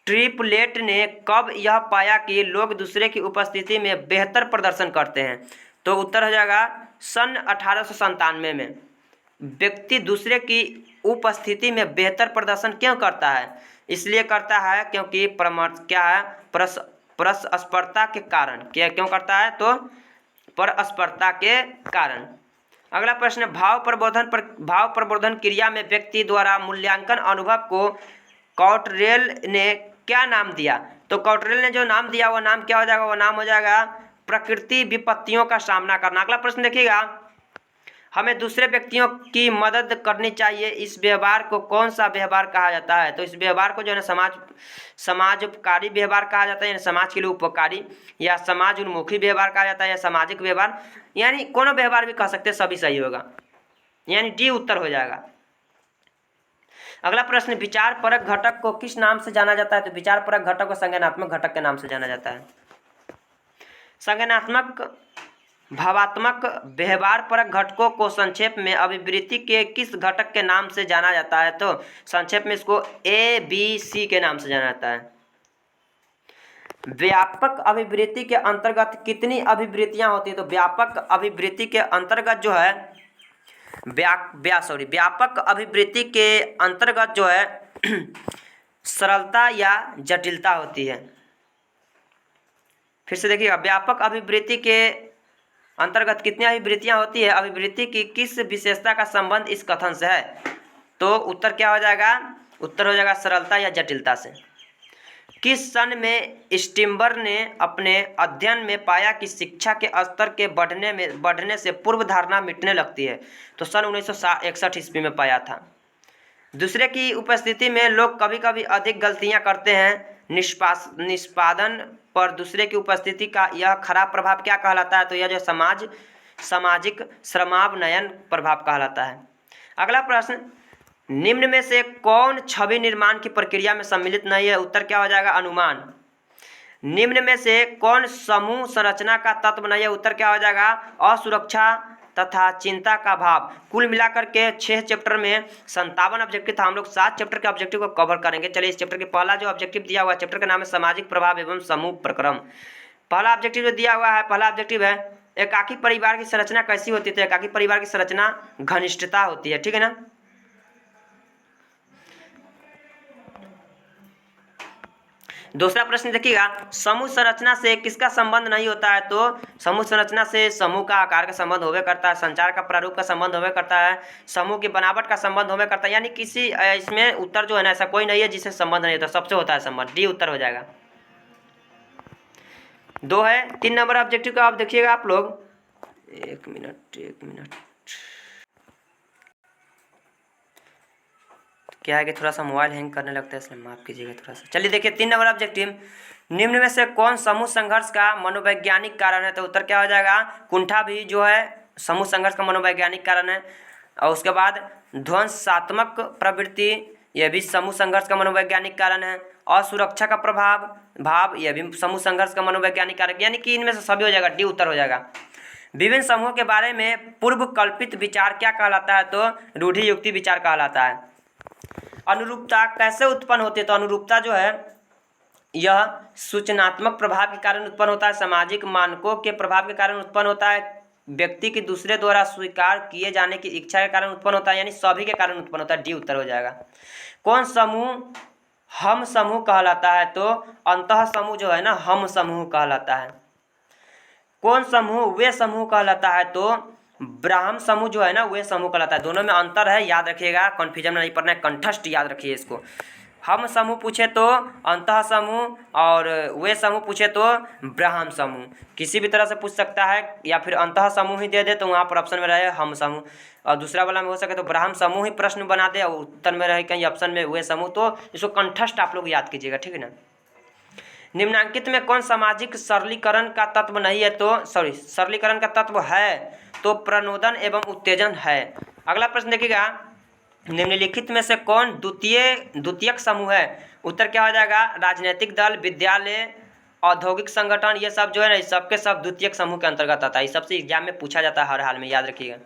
ट्रिपलेट ने कब यह पाया कि लोग दूसरे की उपस्थिति में बेहतर प्रदर्शन करते हैं? तो उत्तर हो जाएगा सन 1897 में। व्यक्ति दूसरे की उपस्थिति में बेहतर प्रदर्शन क्यों करता है? इसलिए करता है क्योंकि परस्परता के कारण। क्या क्यों करता है? तो परस्परता के कारण। अगला प्रश्न, भाव प्रबोधन क्रिया में व्यक्ति द्वारा मूल्यांकन अनुभव को कॉटरेल ने क्या नाम दिया? तो कॉटरेल ने जो नाम दिया वह नाम क्या हो जाएगा? वह नाम हो जाएगा प्रकृति विपत्तियों का सामना करना। अगला प्रश्न देखिएगा, हमें दूसरे व्यक्तियों की मदद करनी चाहिए, इस व्यवहार को कौन सा व्यवहार कहा जाता है? तो इस व्यवहार को जो है समाज उपकारी व्यवहार कहा जाता है, यानी समाज के लिए उपकारी, या समाज उन्मुखी व्यवहार कहा जाता है, या सामाजिक व्यवहार, यानी कोनो व्यवहार भी कह सकते हैं, सभी सही होगा, यानी डी उत्तर हो जाएगा। अगला प्रश्न, विचार परक घटक को किस नाम से जाना जाता है? तो विचार परक घटक को संज्ञानात्मक घटक के नाम से जाना जाता है। संज्ञानात्मक भावात्मक व्यवहारपरक घटकों को संक्षेप में अभिवृत्ति के किस घटक के नाम से जाना जाता है? तो संक्षेप में इसको ABC के नाम से जाना जाता है। व्यापक अभिवृत्ति के अंतर्गत कितनी अभिवृत्तियां होती है? तो व्यापक अभिवृत्ति के अंतर्गत जो है व्यापक अभिवृत्ति के अंतर्गत जो है सरलता या जटिलता होती है। फिर से देखिएगा, व्यापक अभिवृत्ति के अंतर्गत कितनी अभिवृत्तियां होती है? अभिवृत्ति की किस विशेषता का संबंध इस कथन से है? तो उत्तर क्या हो जाएगा? उत्तर हो जाएगा सरलता या जटिलता से। किस सन में स्टिम्बर ने अपने अध्ययन में पाया कि शिक्षा के स्तर के बढ़ने से पूर्व धारणा मिटने लगती है? तो सन 1961 ईस्वी में पाया था। दूसरे की उपस्थिति में लोग कभी कभी अधिक गलतियां करते हैं। निष्पादन पर दूसरे की उपस्थिति का यह खराब प्रभाव क्या कहलाता है? तो यह जो सामाजिक श्रमावनयन प्रभाव कहलाता है। अगला प्रश्न, निम्न में से कौन छवि निर्माण की प्रक्रिया में सम्मिलित नहीं है? उत्तर क्या हो जाएगा? अनुमान। निम्न में से कौन समूह संरचना का तत्व नहीं है? उत्तर क्या हो जाएगा? असुरक्षा तथा चिंता का भाव। कुल मिलाकर के 6 चैप्टर में 57 ऑब्जेक्टिव था। हम लोग 7 चैप्टर के ऑब्जेक्टिव को कवर करेंगे। चलिए, इस चैप्टर के पहला जो ऑब्जेक्टिव दिया हुआ चैप्टर का नाम है सामाजिक प्रभाव एवं समूह प्रक्रम। पहला ऑब्जेक्टिव जो दिया हुआ है, पहला ऑब्जेक्टिव है एकाकी परिवार की संरचना कैसी होती है? तो एकाकी परिवार की संरचना घनिष्ठता होती है, ठीक है ना। दूसरा प्रश्न देखिएगा, समूह संरचना से किसका संबंध नहीं होता है? तो समूह संरचना से समूह का आकार का संबंध होवे करता है, संचार का प्रारूप का संबंध होवे करता है, समूह की बनावट का संबंध होवे करता है। यानी किसी इसमें उत्तर जो है ना ऐसा कोई नहीं है जिससे संबंध नहीं होता, सबसे होता है संबंध। डी उत्तर हो जाएगा। 2 है। 3 नंबर ऑब्जेक्टिव का आप देखिएगा आप लोग। एक मिनट क्या है कि थोड़ा सा मोबाइल हैंग करने लगता है, इसलिए माफ कीजिएगा थोड़ा सा। चलिए देखिए, 3 नंबर ऑब्जेक्टिव, निम्न में से कौन समूह संघर्ष का मनोवैज्ञानिक कारण है? तो उत्तर क्या हो जाएगा? कुंठा भी जो है समूह संघर्ष का मनोवैज्ञानिक कारण है। और उसके बाद ध्वंसात्मक प्रवृत्ति, यह भी समूह संघर्ष का मनोवैज्ञानिक कारण है। असुरक्षा का भाव, यह भी समूह संघर्ष का मनोवैज्ञानिक कारक। यानी कि इनमें से सभी हो जाएगा, डी उत्तर हो जाएगा। विभिन्न समूहों के बारे में पूर्व कल्पित विचार क्या कहलाता है? तो रूढ़ि युक्ति विचार कहलाता है। अनुरूपता कैसे उत्पन्न होती है? तो अनुरूपता जो है यह सूचनात्मक प्रभाव के कारण उत्पन्न होता है, सामाजिक मानकों के प्रभाव के कारण उत्पन्न होता है, व्यक्ति की दूसरे द्वारा स्वीकार किए जाने की इच्छा के कारण उत्पन्न होता है, यानी सभी के कारण उत्पन्न होता है। डी उत्तर हो जाएगा। कौन समूह हम समूह कहलाता है? तो अंतः समूह जो है ना हम समूह कहलाता है। कौन समूह वे समूह कहलाता है? तो ब्राह्म समूह जो है ना वे समूह कहलाता है। दोनों में अंतर है, याद रखिएगा, कन्फ्यूजन में नहीं पड़ना है, कंठस्थ याद रखिए इसको। हम समूह पूछे तो अंतः समूह, और वे समूह पूछे तो ब्राह्म समूह। किसी भी तरह से पूछ सकता है, या फिर अंतः समूह ही दे दे तो वहाँ पर ऑप्शन में रहे हम समूह, और दूसरा वाला में हो सके तो ब्राह्म समूह ही प्रश्न बना दे और उत्तर में रहे कहीं ऑप्शन में वे समूह। तो इसको कंठस्थ आप लोग याद कीजिएगा, ठीक है ना। निम्नांकित में कौन सामाजिक सरलीकरण का तत्व नहीं है? तो सरलीकरण का तत्व है तो प्रणोदन एवं उत्तेजन है। अगला प्रश्न देखिएगा, निम्नलिखित में से कौन द्वितीयक समूह है? उत्तर क्या हो जाएगा? राजनीतिक दल, विद्यालय, औद्योगिक संगठन, ये सब जो है ना सबके सब द्वितीयक समूह के अंतर्गत आता है। ये सबसे एग्जाम में पूछा जाता है हर हाल में, याद रखिएगा।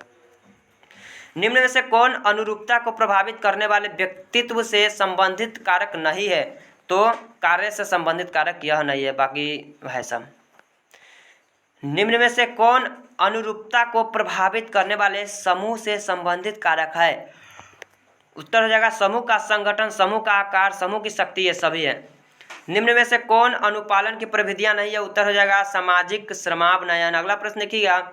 निम्न में से कौन अनुरूपता को प्रभावित करने वाले व्यक्तित्व से संबंधित कारक नहीं है? तो कार्य से संबंधित कारक यह नहीं है, बाकी है सब। निम्न में से कौन अनुरूपता को प्रभावित करने वाले समूह से संबंधित कारक है? उत्तर हो जाएगा समूह का संगठन, समूह का आकार, समूह की शक्ति, ये सभी है। निम्न में से कौन अनुपालन की प्रविधियां नहीं है? उत्तर हो जाएगा सामाजिक श्रमावनयन। अगला प्रश्न देखिएगा,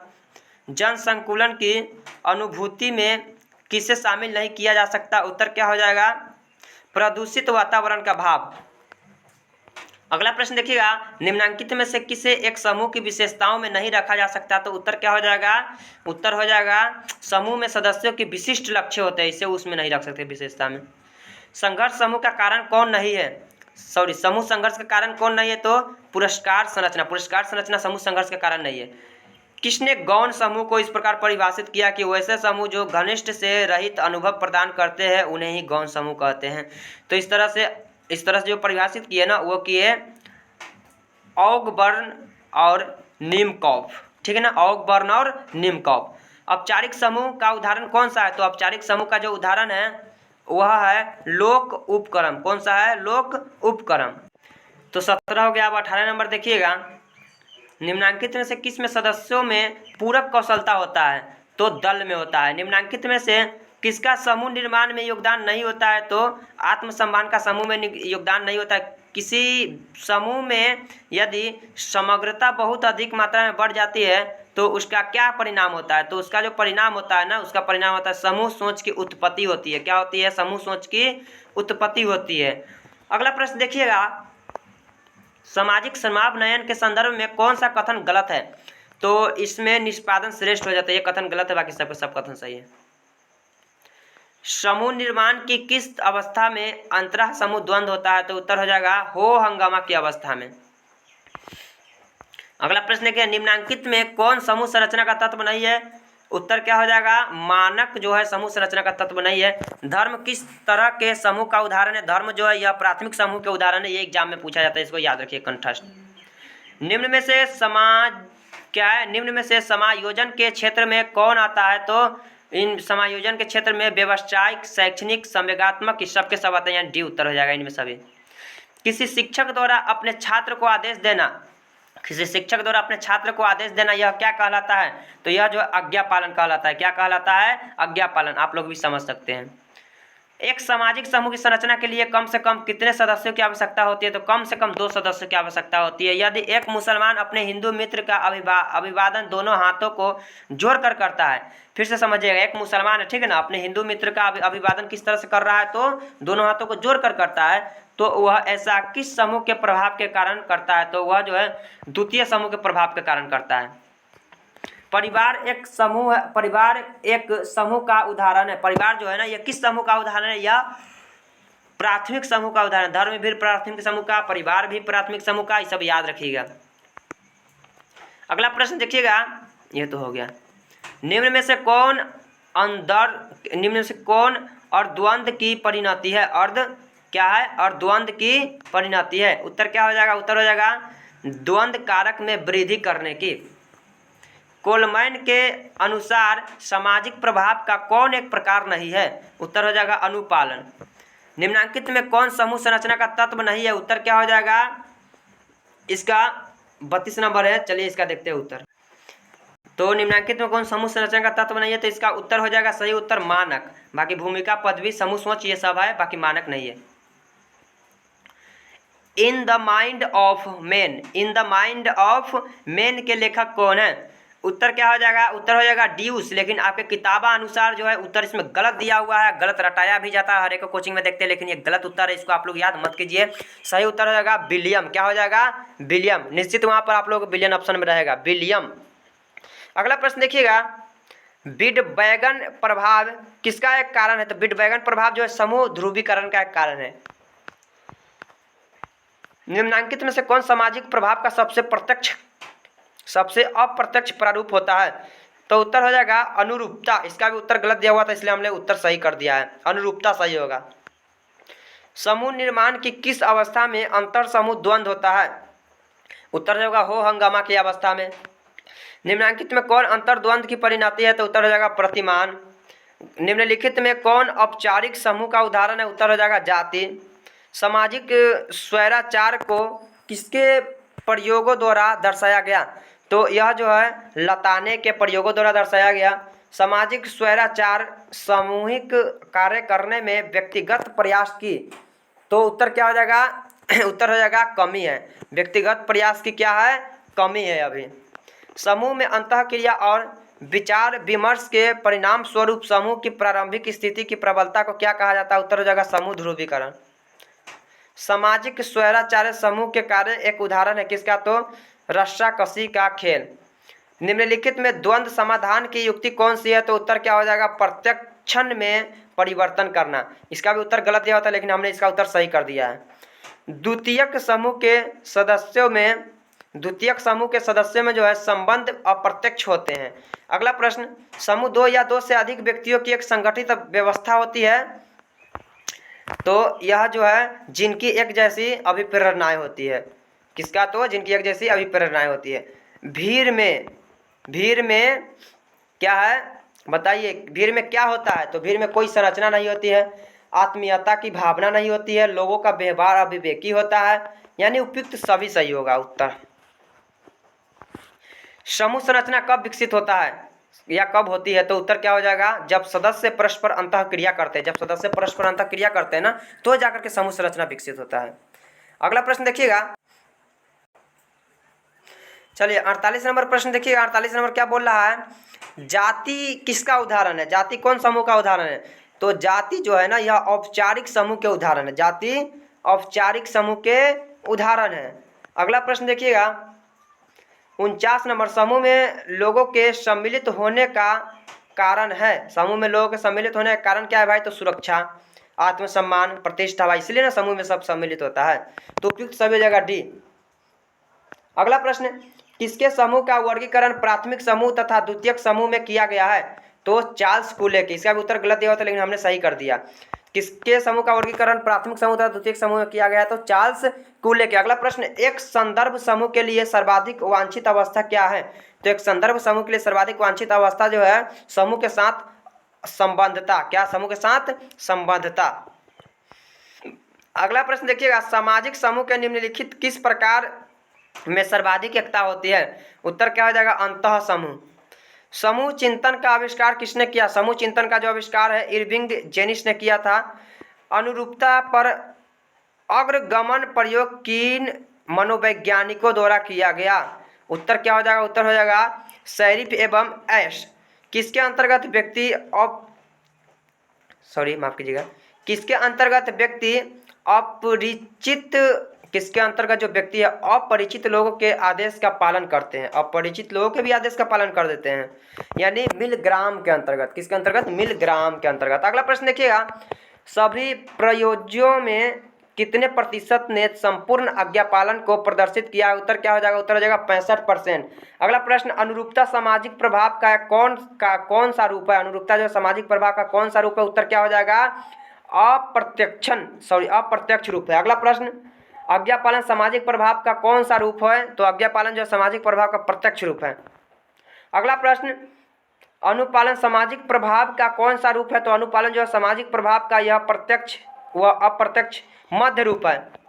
जन संकुलन की अनुभूति में किसे शामिल नहीं किया जा सकता? उत्तर क्या हो जाएगा? प्रदूषित वातावरण का भाव। अगला प्रश्न देखिएगा, निम्नांकित में से किसे एक समूह की विशेषताओं में नहीं रखा जा सकता? तो उत्तर क्या हो जाएगा? उत्तर हो जाएगा समूह में सदस्यों के विशिष्ट लक्ष्य होते हैं, इसे उसमें नहीं रख सकते विशेषता में। संघर्ष समूह का कारण कौन नहीं है? समूह संघर्ष का कारण कौन नहीं है? तो पुरस्कार संरचना समूह संघर्ष का कारण नहीं है। किसने गौण समूह को इस प्रकार परिभाषित किया कि वैसे समूह जो घनिष्ठ से रहित अनुभव प्रदान करते हैं उन्हें ही गौण समूह कहते हैं। तो इस तरह से जो परिभाषित किए ना वो किए ऑगबर्न और नीमकॉफ। ठीक है ना, ऑगबर्न और निमकॉप। औपचारिक समूह का उदाहरण कौन सा है? तो औपचारिक समूह का जो उदाहरण है वह है लोक उपक्रम। कौन सा है? लोक उपक्रम। तो 17 हो गया। अब 18 नंबर देखिएगा, निम्नांकित में से किस में सदस्यों में पूरक कौशलता होता है? तो दल में होता है। निम्नांकित में से किसका समूह निर्माण में योगदान नहीं होता है? तो आत्मसम्मान का समूह में योगदान नहीं होता है। किसी समूह में यदि समग्रता बहुत अधिक मात्रा में बढ़ जाती है तो उसका क्या परिणाम होता है? तो उसका जो परिणाम होता है ना, उसका परिणाम होता है समूह सोच की उत्पत्ति होती है। क्या होती है? समूह सोच की उत्पत्ति होती है। अगला प्रश्न देखिएगा, सामाजिक समावनयन के संदर्भ में कौन सा कथन गलत है? तो इसमें निष्पादन श्रेष्ठ हो जाता है, ये कथन गलत है, बाकी सब कथन सही है। समूह निर्माण की किस अवस्था में अंतरः समूह द्वंद्व होता है? तो उत्तर हो जाएगा हो हंगामा की अवस्था में। अगला प्रश्न है कि निम्नांकित में कौन समूह संरचना का तत्व नहीं है? उत्तर क्या हो जाएगा? मानक जो है समूह संरचना का तत्व नहीं है। धर्म किस तरह के समूह का उदाहरण है? धर्म जो है यह प्राथमिक समूह के उदाहरण है, ये एग्जाम में पूछा जाता है, इसको याद रखिए कंठस्थ। निम्न में से समाज क्या है? निम्न में से समायोजन के क्षेत्र में कौन आता है? तो इन समायोजन के क्षेत्र में व्यवसायिक, शैक्षणिक, संवेगात्मक, इस सबके सब आते हैं, डी उत्तर हो जाएगा इनमें सभी। किसी शिक्षक द्वारा अपने छात्र को आदेश देना, किसी शिक्षक द्वारा अपने छात्र को आदेश देना, यह क्या कहलाता है? तो यह जो आज्ञा पालन कहलाता है। क्या कहलाता है? आज्ञा पालन। आप लोग भी समझ सकते हैं। एक सामाजिक समूह की संरचना के लिए कम से कम कितने सदस्यों की आवश्यकता होती है? तो कम से कम 2 सदस्यों की आवश्यकता होती है। यदि एक मुसलमान अपने हिंदू मित्र का अभिवादन दोनों हाथों को जोड़कर करता है, फिर से समझिएगा, एक मुसलमान है, ठीक है ना, अपने हिंदू मित्र का अभिवादन किस तरह से कर रहा है? तो दोनों हाथों को जोड़कर करता है। तो वह ऐसा किस समूह के प्रभाव के कारण करता है? तो वह जो है द्वितीय समूह के प्रभाव के कारण करता है। परिवार एक समूह है, परिवार एक समूह का उदाहरण है। परिवार जो है ना, यह किस समूह का उदाहरण है? यह प्राथमिक समूह का उदाहरण। धर्म भी प्राथमिक समूह का, परिवार भी प्राथमिक समूह का, ये सब याद रखिएगा। अगला प्रश्न देखिएगा, ये तो हो गया। निम्न में से कौन और द्वंद्व की परिणति है? अर्ध क्या है? और द्वंद्व की परिणति है। उत्तर क्या हो जाएगा? उत्तर हो जाएगा द्वंद्व कारक में वृद्धि करने की। कोलमैन के अनुसार सामाजिक प्रभाव का कौन एक प्रकार नहीं है? उत्तर हो जाएगा अनुपालन। निम्नांकित में कौन समूह संरचना का तत्व नहीं है? उत्तर क्या हो जाएगा? इसका 32 नंबर है। चलिए इसका देखते हैं उत्तर। तो निम्नांकित में कौन समूह संरचना का तत्व नहीं है? तो इसका उत्तर हो जाएगा सही उत्तर मानक। बाकी भूमिका, पदवी, समूह सोच, ये सब है, बाकी मानक नहीं है। In the mind of man, in the mind of man के लेखक कौन है? उत्तर क्या हो जाएगा? उत्तर हो जाएगा ड्यूस। लेकिन आपके किताबा अनुसार जो है उत्तर इसमें गलत दिया हुआ है, गलत रटाया भी जाता है, हर एक कोचिंग में देखते हैं, लेकिन ये गलत उत्तर है, इसको आप लोग याद मत कीजिए। सही उत्तर हो जाएगा विलियम। क्या हो जाएगा? विलियम। निश्चित वहां पर आप लोग विलियम ऑप्शन में रहेगा, विलियम। अगला प्रश्न देखिएगा, बिडवैगन प्रभाव किसका एक कारण है? तो बिडवैगन प्रभाव जो है समूह ध्रुवीकरण का एक कारण है। निम्नांकित में से कौन सामाजिक प्रभाव का सबसे अप्रत्यक्ष प्रारूप होता है? तो उत्तर हो जाएगा अनुरूपता। इसका भी उत्तर गलत दिया हुआ था, इसलिए हमने उत्तर सही कर दिया है, अनुरूपता सही होगा। समूह निर्माण की किस अवस्था में अंतर समूह द्वंद्व होता है? उत्तर होगा हो हंगामा की अवस्था में। निम्नांकित में कौन अंतर द्वंद्व की परिणति है? तो उत्तर हो जाएगा प्रतिमान। निम्नलिखित में कौन औपचारिक समूह का उदाहरण है? उत्तर हो जाएगा जाति। सामाजिक स्वैराचार को किसके प्रयोगों द्वारा दर्शाया गया? तो यह जो है लताने के प्रयोगों द्वारा दर्शाया गया। सामाजिक स्वैराचार सामूहिक कार्य करने में व्यक्तिगत प्रयास की, तो उत्तर क्या हो जाएगा? उत्तर हो जाएगा कमी है। व्यक्तिगत प्रयास की क्या है? कमी है। अभी समूह में अंतःक्रिया और विचार विमर्श के परिणाम स्वरूप समूह की प्रारंभिक स्थिति की प्रबलता को क्या कहा जाता है? उत्तर हो जाएगा समूह ध्रुवीकरण। सामाजिक स्वैराचार्य समूह के कार्य एक उदाहरण है किसका? तो रस्साकसी का खेल। निम्नलिखित में द्वंद्व समाधान की युक्ति कौन सी है? तो उत्तर क्या हो जाएगा? प्रत्यक्षण में परिवर्तन करना। इसका भी उत्तर गलत दिया होता है, लेकिन हमने इसका उत्तर सही कर दिया है। द्वितीयक समूह के सदस्यों में जो है संबंध अप्रत्यक्ष होते हैं। अगला प्रश्न, समूह 2 या 2 से अधिक व्यक्तियों की एक संगठित व्यवस्था होती है, तो यह जो है जिनकी एक जैसी अभिप्रेरणाएं होती है। किसका? तो जिनकी एक जैसी अभिप्रेरणाएं होती है। भीड़ में भीड़ में क्या है बताइए, भीड़ में क्या होता है? तो भीड़ में कोई संरचना नहीं होती है, आत्मीयता की भावना नहीं होती है, लोगों का व्यवहार अविवेकी होता है, यानी उपयुक्त सभी सही होगा उत्तर। समूह संरचना कब विकसित होता है या कब होती है? तो उत्तर क्या हो जाएगा? जब सदस्य परस्पर अंतःक्रिया करते हैं, जब सदस्य परस्पर अंतःक्रिया करते हैं ना, तो जाकर के समूह संरचना विकसित होता है। अगला प्रश्न देखिएगा, चलिए 48 नंबर प्रश्न देखिए। 48 नंबर क्या बोल रहा है? जाति किसका उदाहरण है? जाति कौन समूह का उदाहरण है? तो जाति जो है ना, यह औपचारिक समूह के उदाहरण है। जाति औपचारिक समूह के उदाहरण है। अगला प्रश्न देखिएगा 49 नंबर, समूह में लोगों के सम्मिलित होने का कारण है। समूह में लोगों के सम्मिलित होने का कारण क्या है भाई? तो सुरक्षा, आत्मसम्मान, प्रतिष्ठा भाई, इसलिए ना समूह में सब सम्मिलित होता है। तो उपयुक्त सभी जगह डी। अगला प्रश्न, किसके समूह का वर्गीकरण प्राथमिक समूह तथा द्वितीयक समूह में किया गया है? तो चार्ल्स कूले के। इसका भी उत्तर गलत दिया होता, लेकिन हमने सही कर दिया। किसके समूह का वर्गीकरण प्राथमिक समूह तथा द्वितीयक समूह में किया गया है? तो चार्ल्स कूले के। अगला प्रश्न, एक संदर्भ समूह के लिए सर्वाधिक वांछित अवस्था क्या है? तो एक संदर्भ समूह के लिए सर्वाधिक वांछित अवस्था जो है, समूह के साथ संबद्धता। क्या? समूह के साथ संबद्धता। अगला प्रश्न देखिएगा, सामाजिक समूह के निम्नलिखित किस प्रकार में सर्वाधिक एकता होती है? उत्तर क्या हो जाएगा? अंतः समूह। समूह चिंतन का आविष्कार किसने किया? समूह चिंतन का जो आविष्कार है इरविंग जेनिस ने किया था। अनुरूपता पर अग्रगमन प्रयोग किन मनोवैज्ञानिकों द्वारा किया गया? उत्तर क्या हो जाएगा? उत्तर हो जाएगा शेरिफ एवं एश। किसके अंतर्गत व्यक्ति माफ कीजिएगा, किसके अंतर्गत व्यक्ति अपरिचित, किसके अंतर्गत जो व्यक्ति है अपरिचित लोगों के आदेश का पालन करते हैं, अपरिचित लोगों के भी आदेश का पालन कर देते हैं, यानी मिलग्राम के अंतर्गत। किसके अंतर्गत? मिलग्राम के अंतर्गत। अगला प्रश्न देखिएगा, सभी प्रयोज्यों में कितने प्रतिशत ने संपूर्ण आज्ञा पालन को प्रदर्शित किया? उत्तर क्या हो जाएगा? उत्तर हो जाएगा 65%। अगला प्रश्न, अनुरूपता सामाजिक प्रभाव का कौन सा रूप है? अनुरूपता जो सामाजिक प्रभाव का कौन सा रूप है? उत्तर क्या हो जाएगा? अप्रत्यक्ष रूप है। अगला प्रश्न, आज्ञा पालन सामाजिक प्रभाव का कौन सा रूप है? तो आज्ञा पालन जो सामाजिक प्रभाव का प्रत्यक्ष रूप है। अगला प्रश्न, अनुपालन सामाजिक प्रभाव का कौन सा रूप है? तो अनुपालन जो है सामाजिक प्रभाव का यह प्रत्यक्ष व अप्रत्यक्ष मध्य रूप है।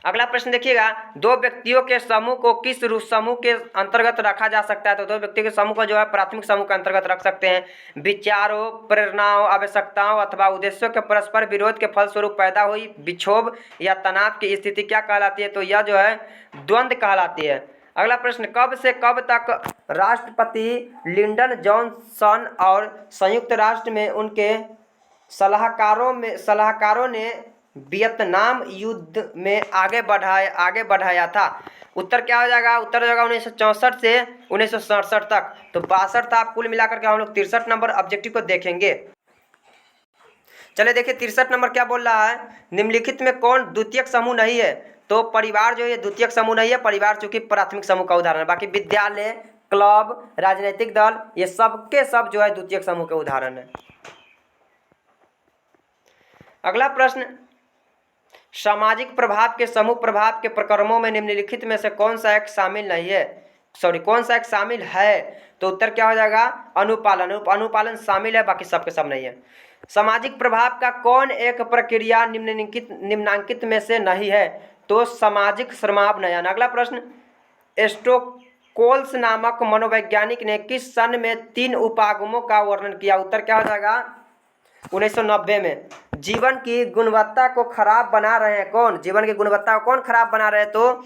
अगला प्रश्न देखिएगा, दो व्यक्तियों के समूह को किस समूह के अंतर्गत रखा जा सकता है? तो दो व्यक्तियों के समूह को जो है प्राथमिक समूह के अंतर्गत रख सकते हैं। विचारों, प्रेरणाओं, आवश्यकताओं अथवा उद्देश्यों के परस्पर विरोध के फलस्वरूप पैदा हुई विक्षोभ या तनाव की स्थिति क्या कहलाती है? तो यह जो है द्वंद्व कहलाती है। अगला प्रश्न, कब से कब तक राष्ट्रपति लिंडन जॉनसन और संयुक्त राष्ट्र में उनके सलाहकारों ने वियतनाम युद्ध में आगे बढ़ाया था? उत्तर क्या हो जाएगा? उत्तर हो जाएगा 1964 से 1967 तक। तो 62 था। कुल मिलाकर के हम लोग 63 नंबर ऑब्जेक्टिव को देखेंगे। चलिए देखिए 63 नंबर क्या बोल रहा है, निम्नलिखित में कौन द्वितीयक समूह नहीं है? तो परिवार जो है द्वितीयक समूह नहीं है। परिवार चूंकि प्राथमिक समूह का उदाहरण है। बाकी विद्यालय, क्लब, राजनीतिक दल, ये सबके सब जो है द्वितीयक समूह के उदाहरण है। अगला प्रश्न, सामाजिक प्रभाव के समूह प्रभाव के प्रकरणों में निम्नलिखित में से कौन सा एक शामिल नहीं है? कौन सा एक शामिल है? तो उत्तर क्या हो जाएगा? अनुपालन। अनुपालन शामिल है, बाकी सबके सब नहीं है। सामाजिक प्रभाव का कौन एक प्रक्रिया निम्नांकित में से नहीं है? तो सामाजिक श्रमावनयन। अगला प्रश्न, स्टोकोल्स नामक मनोवैज्ञानिक ने किस सन में 3 उपागमों का वर्णन किया? उत्तर क्या हो जाएगा? 1990 में। जीवन की गुणवत्ता को खराब बना रहे हैं कौन? जीवन की गुणवत्ता को कौन खराब बना रहे हैं? तो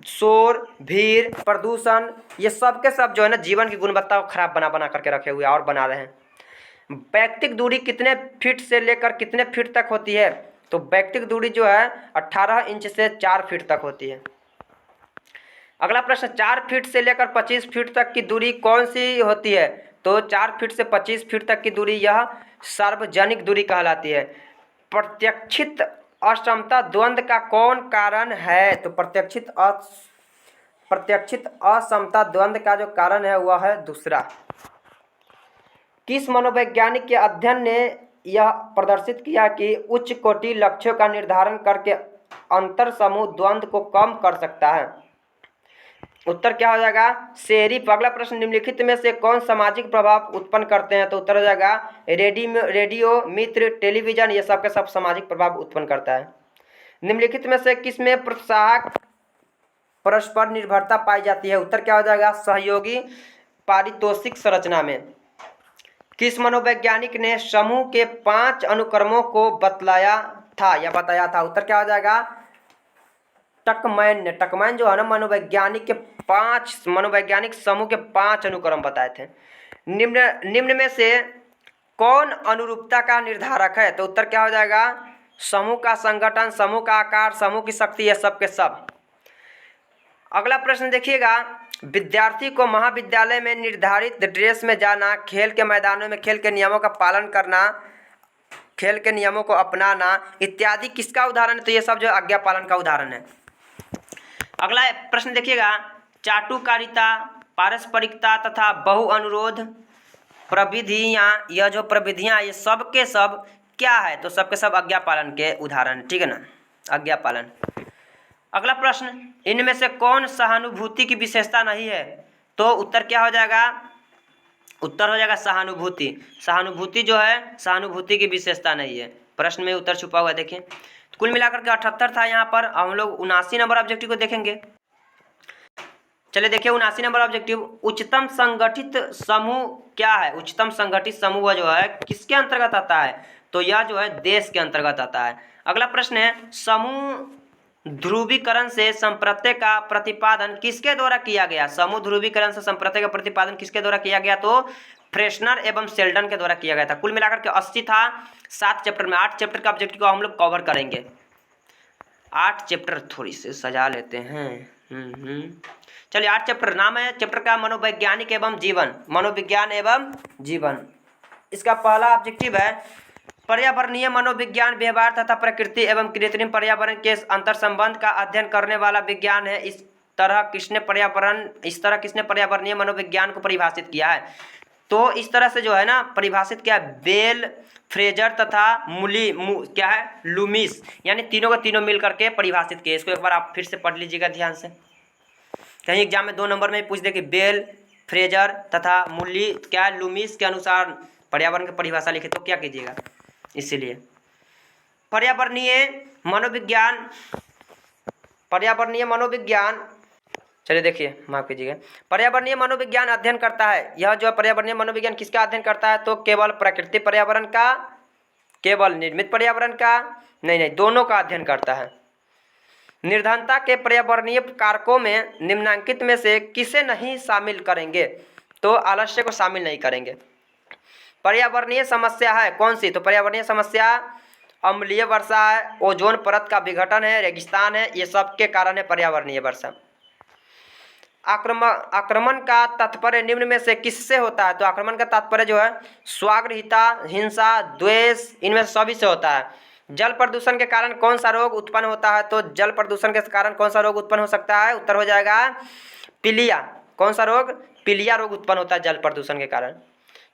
शोर, भीड़, प्रदूषण, ये सब के सब जो है ना जीवन की गुणवत्ता को खराब बना करके रखे हुए और बना रहे हैं। वैयक्तिक दूरी कितने फीट से लेकर कितने फीट तक होती है? तो वैयक्तिक दूरी जो है 18 इंच से 4 फीट तक होती है। अगला प्रश्न, 4 फीट से लेकर 25 फीट तक की दूरी कौन सी होती है? तो 4 फीट से 25 फीट तक की दूरी यह सार्वजनिक दूरी कहलाती है। प्रत्यक्षित असमता द्वंद्व का कौन कारण है? तो प्रत्यक्षित असमता द्वंद्व का जो कारण है वह है दूसरा। किस मनोवैज्ञानिक के अध्ययन ने यह प्रदर्शित किया कि उच्च कोटि लक्ष्यों का निर्धारण करके अंतर समूह द्वंद्व को कम कर सकता है? उत्तर क्या हो जाएगा? शेरिफ। अगला प्रश्न, निम्नलिखित में से कौन सामाजिक प्रभाव उत्पन्न करते हैं? तो उत्तर हो जाएगा रेडियो, मित्र, टेलीविजन, ये सब के सब सामाजिक प्रभाव उत्पन्न करता है। निम्नलिखित में से किसमें प्रोत्साहक परस्पर निर्भरता पाई जाती है? उत्तर क्या हो जाएगा? सहयोगी पारितोषिक संरचना में। किस मनोवैज्ञानिक ने समूह के 5 अनुक्रमों को बतलाया था या बताया था? उत्तर क्या हो जाएगा? टकमैन ने। टकमैन जो है ना, मनोवैज्ञानिक समूह के 5 अनुक्रम बताए थे। निम्न में से कौन अनुरूपता का निर्धारक है? तो उत्तर क्या हो जाएगा? समूह का संगठन, समूह का आकार, समूह की शक्ति, ये सब के सब। अगला प्रश्न देखिएगा, विद्यार्थी को महाविद्यालय में निर्धारित ड्रेस में जाना, खेल के मैदानों में खेल के नियमों का पालन करना, खेल के नियमों को अपनाना इत्यादि किसका उदाहरण है? तो ये सब जो आज्ञा पालन का उदाहरण है। अगला प्रश्न देखिएगा, चाटुकारिता, पारस्परिकता तथा बहु अनुरोध प्रविधियाँ, यह जो प्रविधियाँ ये सब के सब क्या है? तो सबके सब आज्ञा पालन के उदाहरण, ठीक है ना, आज्ञा पालन। अगला प्रश्न, इनमें से कौन सहानुभूति की विशेषता नहीं है? तो उत्तर क्या हो जाएगा? उत्तर हो जाएगा सहानुभूति। सहानुभूति जो है, सहानुभूति की विशेषता नहीं है। प्रश्न में उत्तर छुपा हुआ है, देखिए। तो कुल मिलाकर के 78 था यहाँ पर। हम लोग 79 नंबर ऑब्जेक्टिव को देखेंगे। चलिए देखिए 79 नंबर ऑब्जेक्टिव, उच्चतम संगठित समूह क्या है? उच्चतम संगठित समूह जो है किसके अंतर्गत आता है? तो यह जो है देश के अंतर्गत आता है। अगला प्रश्न है, समूह ध्रुवीकरण से संप्रत्यय का प्रतिपादन किसके द्वारा किया गया? समूह ध्रुवीकरण से संप्रत्यय का प्रतिपादन किसके द्वारा किया गया? तो फ्रेशनर एवं शेल्डन के द्वारा किया गया था। कुल मिलाकर के 80 था 7 चैप्टर में। 8 चैप्टर का ऑब्जेक्टिव को हम लोग कवर करेंगे। 8 चैप्टर थोड़ी से सजा लेते हैं। चलिए 8 चैप्टर नाम है चैप्टर का मनोवैज्ञानिक एवं जीवन, मनोविज्ञान एवं जीवन। इसका पहला ऑब्जेक्टिव है पर्यावरणीय मनोविज्ञान, व्यवहार तथा प्रकृति एवं कृत्रिम पर्यावरण के अंतर संबंध का अध्ययन करने वाला विज्ञान है। इस तरह किसने पर्यावरणीय मनोविज्ञान को परिभाषित किया है? तो इस तरह से जो है ना परिभाषित किया बेल, फ्रेजर तथा क्या है लूमिस, यानी तीनों का तीनों मिल करके परिभाषित किए। इसको एक बार आप फिर से पढ़ लीजिएगा ध्यान से, कहीं एग्जाम में 2 नंबर में पूछ दे कि बेल, फ्रेजर तथा मूली क्या है लूमिस के अनुसार पर्यावरण की परिभाषा लिखे, तो क्या कीजिएगा? इसीलिए पर्यावरणीय मनोविज्ञान, चलिए देखिए, माफ कीजिएगा, पर्यावरणीय मनोविज्ञान अध्ययन करता है। यह जो पर्यावरणीय मनोविज्ञान किसका अध्ययन करता है? तो केवल प्राकृतिक पर्यावरण का, केवल निर्मित पर्यावरण का नहीं, दोनों का अध्ययन करता है। निर्धनता के पर्यावरणीय कारकों में निम्नांकित में से किसे नहीं शामिल करेंगे? तो आलस्य को शामिल नहीं करेंगे। पर्यावरणीय समस्या है कौन सी? तो पर्यावरणीय समस्या अम्लीय वर्षा है, ओजोन परत का विघटन है, रेगिस्तान है, ये सब के कारण है पर्यावरणीय वर्षा। आक्रमण का तात्पर्य निम्न में से किससे होता है? तो आक्रमण का तात्पर्य जो है स्वागृहिता, हिंसा, द्वेष, इनमें सभी से होता है। जल प्रदूषण के कारण कौन सा रोग उत्पन्न होता है? तो जल प्रदूषण के कारण कौन सा रोग उत्पन्न हो सकता है? उत्तर हो जाएगा पीलिया। कौन सा रोग? पीलिया रोग उत्पन्न होता है जल प्रदूषण के कारण।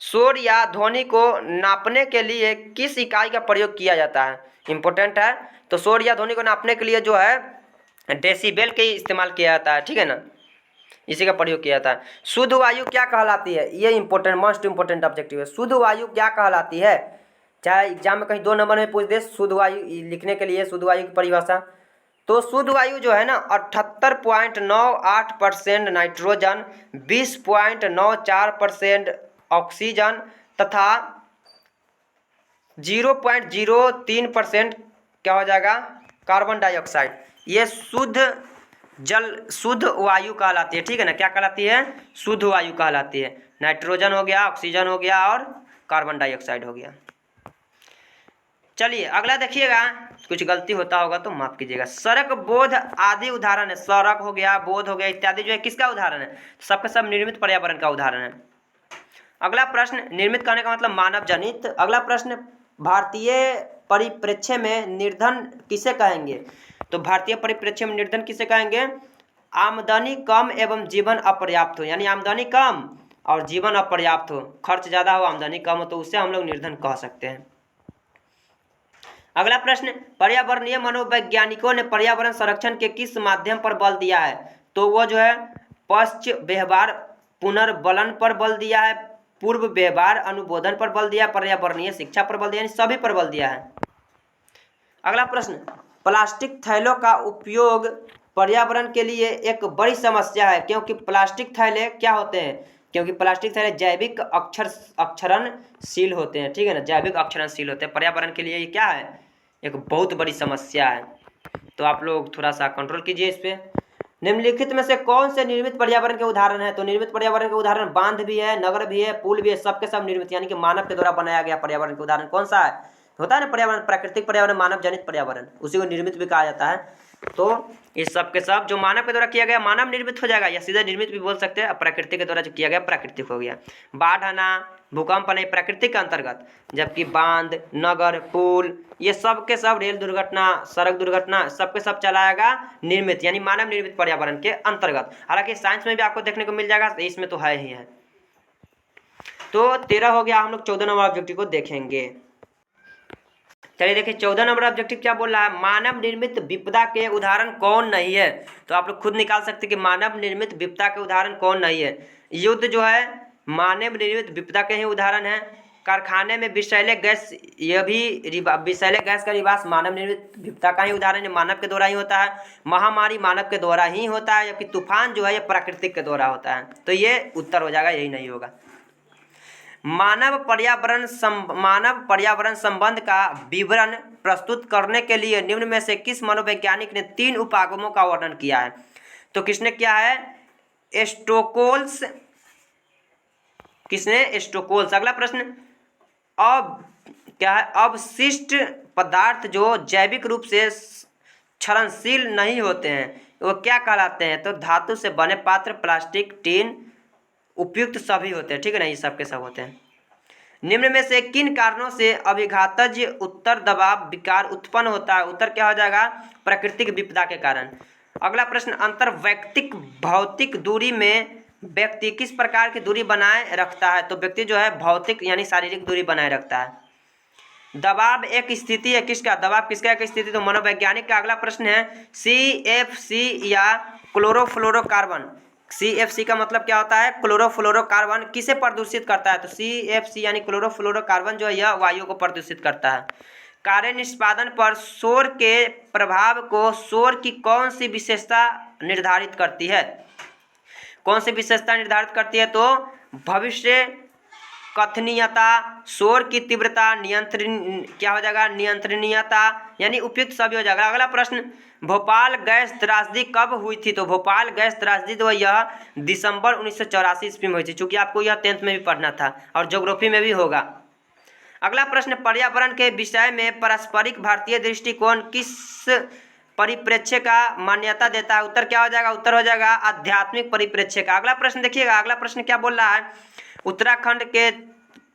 शोर या ध्वनि को नापने के लिए किस इकाई का प्रयोग किया जाता है? इंपॉर्टेंट है। तो शोर या ध्वनि को नापने के लिए जो है डेसिबल के इस्तेमाल किया जाता है, ठीक है ना, इसी का प्रयोग किया जाता है। शुद्ध वायु क्या कहलाती है? ये इंपॉर्टेंट, मोस्ट इंपॉर्टेंट ऑब्जेक्टिव है। शुद्ध वायु क्या कहलाती है? चाहे एग्जाम में कहीं 2 नंबर में पूछ दे शुद्ध वायु लिखने के लिए शुद्ध वायु की परिभाषा, तो शुद्ध वायु जो है ना 78.98% नाइट्रोजन, 20.94% ऑक्सीजन तथा 0.03% क्या हो जाएगा कार्बन डाइऑक्साइड, ये शुद्ध वायु कहलाती है, ठीक है ना। क्या कहलाती है? शुद्ध वायु कहलाती है। नाइट्रोजन हो गया, ऑक्सीजन हो गया और कार्बन डाइऑक्साइड हो गया। चलिए अगला देखिएगा, कुछ गलती होता होगा तो माफ कीजिएगा। सड़क, बोध आदि उदाहरण है। सड़क हो गया, बोध हो गया इत्यादि जो है किसका उदाहरण है? सबके सब निर्मित पर्यावरण का उदाहरण है। अगला प्रश्न, निर्मित कहने का मतलब मानव जनित। अगला प्रश्न, भारतीय परिप्रेक्ष्य में निर्धन किसे कहेंगे? तो भारतीय परिप्रेक्ष्य में निर्धन किसे कहेंगे? आमदनी कम एवं जीवन अपर्याप्त हो, यानी आमदनी कम और जीवन अपर्याप्त हो, खर्च ज़्यादा हो, आमदनी कम हो, तो उससे हम लोग निर्धन कह सकते हैं। अगला प्रश्न, पर्यावरणीय मनोवैज्ञानिकों ने पर्यावरण संरक्षण के किस माध्यम पर बल दिया है? तो वो जो है पश्च व्यवहार पुनर्बलन पर बल दिया है, पूर्व व्यवहार अनुबोधन पर बल दिया है, पर्यावरणीय शिक्षा पर बल दिया है, यानी सभी पर बल दिया है। अगला प्रश्न, प्लास्टिक थैलों का उपयोग पर्यावरण के लिए एक बड़ी समस्या है क्योंकि प्लास्टिक थैले क्या होते हैं, क्योंकि प्लास्टिक थैले जैविक अक्षरणशील होते हैं, ठीक है ना, जैविक अक्षरणशील होते हैं। पर्यावरण के लिए ये क्या है, एक बहुत बड़ी समस्या है। तो आप लोग थोड़ा सा कंट्रोल कीजिए इस पे। निम्नलिखित में से कौन से निर्मित पर्यावरण के उदाहरण है, तो निर्मित पर्यावरण के उदाहरण बांध भी है, नगर भी है, पुल भी है, सबके सब निर्मित यानी कि मानव के द्वारा बनाया गया पर्यावरण के उदाहरण कौन सा है, होता है ना पर्यावरण, प्राकृतिक पर्यावरण, मानव जनित पर्यावरण, उसी को निर्मित भी कहा जाता है। तो इस सब के सब जो मानव के द्वारा किया गया मानव निर्मित हो जाएगा, या सीधा निर्मित भी बोल सकते हैं, प्रकृति के द्वारा जो किया गया प्राकृतिक हो गया। बाढ़ आना, भूकंप आना प्राकृतिक के अंतर्गत, जबकि बांध, नगर, पुल ये सब के सब, रेल दुर्घटना, सड़क दुर्घटना, सबके सब चलाएगा निर्मित यानी मानव निर्मित पर्यावरण के अंतर्गत। हालांकि साइंस में भी आपको देखने को मिल जाएगा, इसमें तो है ही है। तो 13 हो गया, हम लोग 14 नंबर ऑब्जेक्टिव को देखेंगे। चलिए देखिए 14 नंबर ऑब्जेक्टिव क्या बोल रहा है, मानव निर्मित विपदा के उदाहरण कौन नहीं है। तो आप लोग खुद निकाल सकते हैं कि मानव निर्मित विपदा के उदाहरण कौन नहीं है। युद्ध जो है मानव निर्मित विपदा के ही उदाहरण है। कारखाने में विषैले गैस, यह भी विषैले गैस का निवास मानव निर्मित विपदा का ही उदाहरण है, मानव के द्वारा ही होता है। महामारी मानव के द्वारा ही होता है, जबकि तूफान जो है ये प्राकृतिक के द्वारा होता है। तो ये उत्तर हो जाएगा, यही नहीं होगा। मानव पर्यावरण संबंध का विवरण प्रस्तुत करने के लिए निम्न में से किस मनोवैज्ञानिक ने 3 उपागमों का वर्णन किया है। तो किसने किया है, स्टोकोल्स, किसने, स्टोकोल्स। अगला प्रश्न, अब क्या है, अवशिष्ट पदार्थ जो जैविक रूप से क्षरणशील नहीं होते हैं वो क्या कहलाते हैं। तो धातु से बने पात्र, प्लास्टिक, टीन, उपयुक्त सभी होते हैं, ठीक है ना, ये सब के सब होते हैं। निम्न में से किन कारणों से अभिघातज उत्तर दबाव विकार उत्पन्न होता है। उत्तर क्या हो जाएगा, प्राकृतिक विपदा के कारण। अगला प्रश्न, अंतर्वैयक्तिक भौतिक दूरी में व्यक्ति किस प्रकार की दूरी बनाए रखता है। तो व्यक्ति जो है भौतिक यानी शारीरिक दूरी बनाए रखता है। दबाव एक स्थिति है किसका, दबाव किसका एक स्थिति, तो मनोवैज्ञानिक का। अगला प्रश्न है, CFC या क्लोरोफ्लोरोकार्बन, CFC का मतलब क्या होता है, क्लोरोफ्लोरोकार्बन, किसे प्रदूषित करता है। तो CFC यानी क्लोरोफ्लोरोकार्बन जो है यह वायु को प्रदूषित करता है। कार्य निष्पादन पर शोर के प्रभाव को शोर की कौन सी विशेषता निर्धारित करती है, कौन सी विशेषता निर्धारित करती है। तो भविष्य कथनीयता, शोर की तीव्रता, नियंत्रण क्या हो जाएगा, नियंत्रणीयता, यानी उपयुक्त सभी हो जाएगा। अगला प्रश्न, भोपाल गैस त्रासदी कब हुई थी। तो भोपाल गैस त्रासदी तो यह दिसंबर 1984 ईस्वी में हुई थी, चूंकि आपको यह 10th में भी पढ़ना था और ज्योग्राफी में भी होगा। अगला प्रश्न, पर्यावरण के विषय में पारस्परिक भारतीय दृष्टिकोण किस परिप्रेक्ष्य का मान्यता देता है। उत्तर क्या हो जाएगा, उत्तर हो जाएगा आध्यात्मिक परिप्रेक्ष्य का। अगला प्रश्न देखिएगा, अगला प्रश्न क्या बोल रहा है,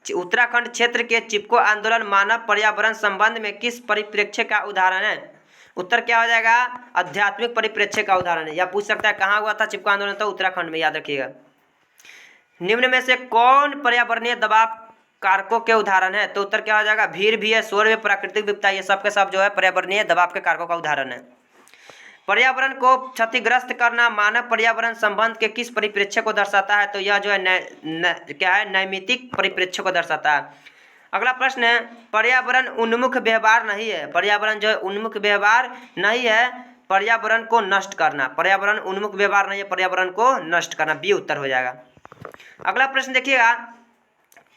उत्तराखंड क्षेत्र के चिपको आंदोलन मानव पर्यावरण संबंध में किस परिप्रेक्ष्य का उदाहरण है। उत्तर क्या हो जाएगा, आध्यात्मिक परिप्रेक्ष्य का उदाहरण है। या पूछ सकता है कहाँ हुआ था चिपको आंदोलन, तो उत्तराखंड में, याद रखिएगा। निम्न में से कौन पर्यावरणीय दबाव कारकों के उदाहरण है। तो उत्तर क्या हो जाएगा, भीड़ भी है, शोर भी, प्राकृतिक विपदा, ये सब के सब जो है पर्यावरणीय दबाव के कारकों का उदाहरण है। पर्यावरण को क्षतिग्रस्त करना मानव पर्यावरण संबंध के किस परिप्रेक्ष्य को दर्शाता है। तो यह जो है क्या है, नैमितिक परिप्रेक्ष्य को दर्शाता है। अगला प्रश्न है, पर्यावरण उन्मुख व्यवहार नहीं है। पर्यावरण जो है उन्मुख व्यवहार नहीं है, पर्यावरण को नष्ट करना। पर्यावरण उन्मुख व्यवहार नहीं है, पर्यावरण को नष्ट करना, बी उत्तर हो जाएगा। अगला प्रश्न देखिएगा,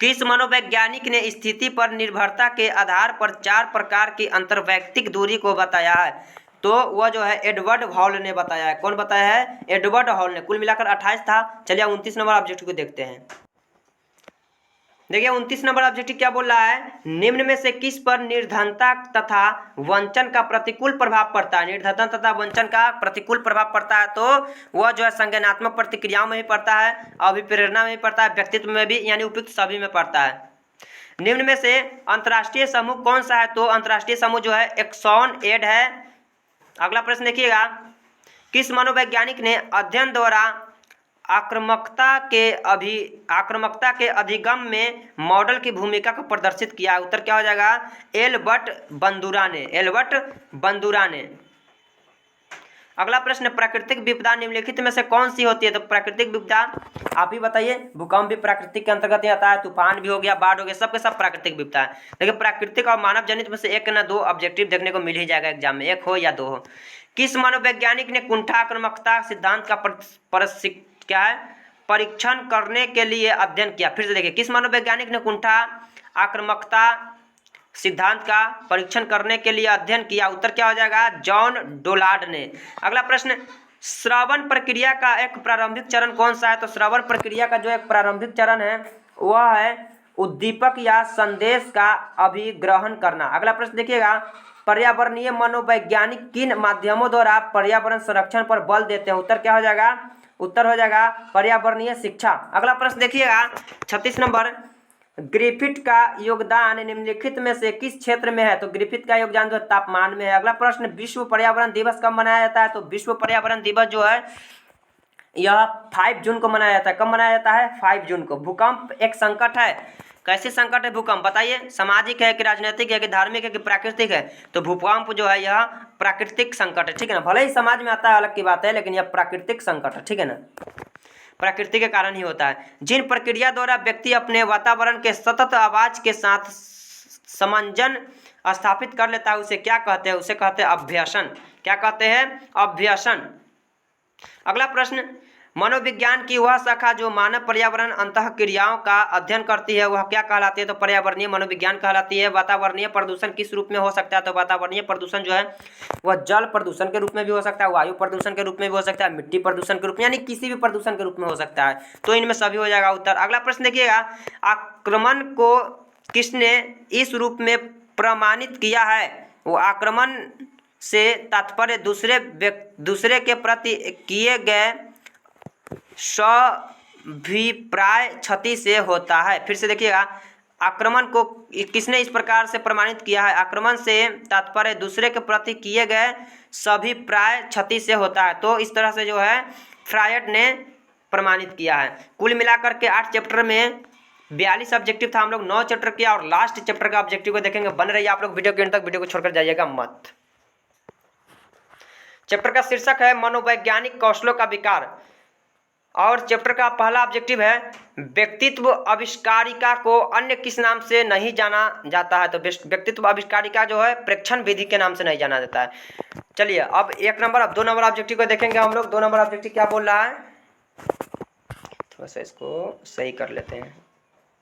किस मनोवैज्ञानिक ने स्थिति पर निर्भरता के आधार पर 4 प्रकार की अंतर्वैयक्तिक दूरी को बताया है। तो वह जो है एडवर्ड हॉल ने बताया है। कौन बताया है, एडवर्ड हॉल ने। कुल मिलाकर 28 था। चलिए 29 नंबर ऑब्जेक्टिव को देखते हैं। देखिए 29 नंबर ऑब्जेक्टिव क्या बोल रहा है, निम्न में से किस पर निर्धनता तथा वंचन का प्रतिकूल प्रभाव पड़ता है। निर्धनता तथा वंचन का प्रतिकूल प्रभाव पड़ता है, तो वह जो है संज्ञानात्मक प्रतिक्रियाओं में भी पड़ता है, अभिप्रेरणा में भी पड़ता है, व्यक्तित्व में भी, यानी उपयुक्त सभी में पड़ता है। निम्न में से अंतर्राष्ट्रीय समूह कौन सा है। तो अंतर्राष्ट्रीय समूह जो है एक्सॉन एड है। अगला प्रश्न देखिएगा, किस मनोवैज्ञानिक ने अध्ययन द्वारा आक्रामकता के अधिगम में मॉडल की भूमिका को प्रदर्शित किया। उत्तर क्या हो जाएगा, एल्बर्ट बंदूरा ने। अगला प्रश्न, प्राकृतिक विपदा निम्नलिखित में से कौन सी होती है? तो प्राकृतिक विपदा आप ही बताइए। भूकंप भी प्राकृतिक के अंतर्गत ही आता है, तूफान भी हो गया, बाढ़ हो गया, सब के सब प्राकृतिक विपदा है। देखिए प्रकृतिक और मानव जनित में से एक ना दो ऑब्जेक्टिव देखने को मिल ही जाएगा एग्जाम में, एक हो या दो हो। किस मनोवैज्ञानिक ने कुंठा आक्रामकता सिद्धांत का क्या है परीक्षण करने के लिए अध्ययन किया? फिर से देखिए, किस मनोवैज्ञानिक ने कुंठा आक्रामकता सिद्धांत का परीक्षण करने के लिए अध्ययन किया? उत्तर क्या हो जाएगा? जॉन डोलार्ड ने। अगला प्रश्न, श्रवण प्रक्रिया का एक प्रारंभिक चरण कौन सा है? तो श्रवण प्रक्रिया का जो एक प्रारंभिक चरण है वह है उद्दीपक या संदेश का अभिग्रहण करना। अगला प्रश्न देखिएगा, पर्यावरणीय मनोवैज्ञानिक किन माध्यमों द्वारा पर्यावरण संरक्षण पर बल देते हैं? उत्तर क्या हो जाएगा? उत्तर हो जाएगा पर्यावरणीय शिक्षा। अगला प्रश्न देखिएगा 36 नंबर, ग्रिफिथ का योगदान निम्नलिखित में से किस क्षेत्र में है? तो ग्रिफिथ का योगदान जो तापमान में है। अगला प्रश्न, विश्व पर्यावरण दिवस कब मनाया जाता है? तो विश्व पर्यावरण दिवस जो है यह 5 जून को मनाया जाता है। कब मनाया जाता है? 5 जून को। भूकंप एक संकट है, कैसे संकट है भूकंप बताइए? सामाजिक है कि राजनीतिक है कि धार्मिक है कि प्राकृतिक है? तो भूकंप जो है यह प्राकृतिक संकट है, ठीक है ना। भले ही समाज में आता है अलग की बात है, लेकिन यह प्राकृतिक संकट है, ठीक है ना, प्रकृति के कारण ही होता है। जिन प्रक्रिया द्वारा व्यक्ति अपने वातावरण के सतत आवाज के साथ समंजन स्थापित कर लेता है उसे क्या कहते हैं? उसे कहते हैं अभ्यसन। क्या कहते हैं? अभ्यसन। अगला प्रश्न, मनोविज्ञान की वह शाखा जो मानव पर्यावरण अंतः क्रियाओं का अध्ययन करती है वह क्या कहलाती है? तो पर्यावरणीय मनोविज्ञान कहलाती है। वातावरणीय प्रदूषण किस रूप में हो सकता है? तो वातावरणीय प्रदूषण जो है वह जल प्रदूषण के रूप में भी हो सकता है, वायु प्रदूषण के रूप में भी हो सकता है, मिट्टी प्रदूषण के रूप में, यानी किसी भी प्रदूषण के रूप में हो सकता है। तो इनमें सभी हो जाएगा उत्तर। अगला प्रश्न देखिएगा, आक्रमण को किसने इस रूप में प्रमाणित किया है? वो आक्रमण से तात्पर्य दूसरे के प्रति किए गए स्वाभिप्राय क्षति से होता है। फिर से देखिएगा, आक्रमण को किसने इस प्रकार से प्रमाणित किया है? आक्रमण से तात्पर्य दूसरे के प्रति किए गए स्वाभिप्राय क्षति से होता है। तो इस तरह से जो है फ्रायड ने प्रमाणित किया है। कुल मिलाकर के 8 चैप्टर में 42 ऑब्जेक्टिव था, हम लोग 9 चैप्टर किया और लास्ट चैप्टर का ऑब्जेक्टिव को देखेंगे। बन रही आप लोग वीडियो के अंत तक, वीडियो को छोड़कर जाइएगा मत। चैप्टर का शीर्षक है मनोवैज्ञानिक कौशलों का विकार और चैप्टर का पहला ऑब्जेक्टिव है व्यक्तित्व आविष्कारिका को अन्य किस नाम से नहीं जाना जाता है? तो व्यक्तित्व आविष्कारिका जो है प्रेक्षण विधि के नाम से नहीं जाना जाता है। चलिए अब 1 नंबर, अब 2 नंबर ऑब्जेक्टिव को देखेंगे हम लोग। 2 नंबर ऑब्जेक्टिव क्या बोल रहा है? थोड़ा सा इसको सही कर लेते हैं।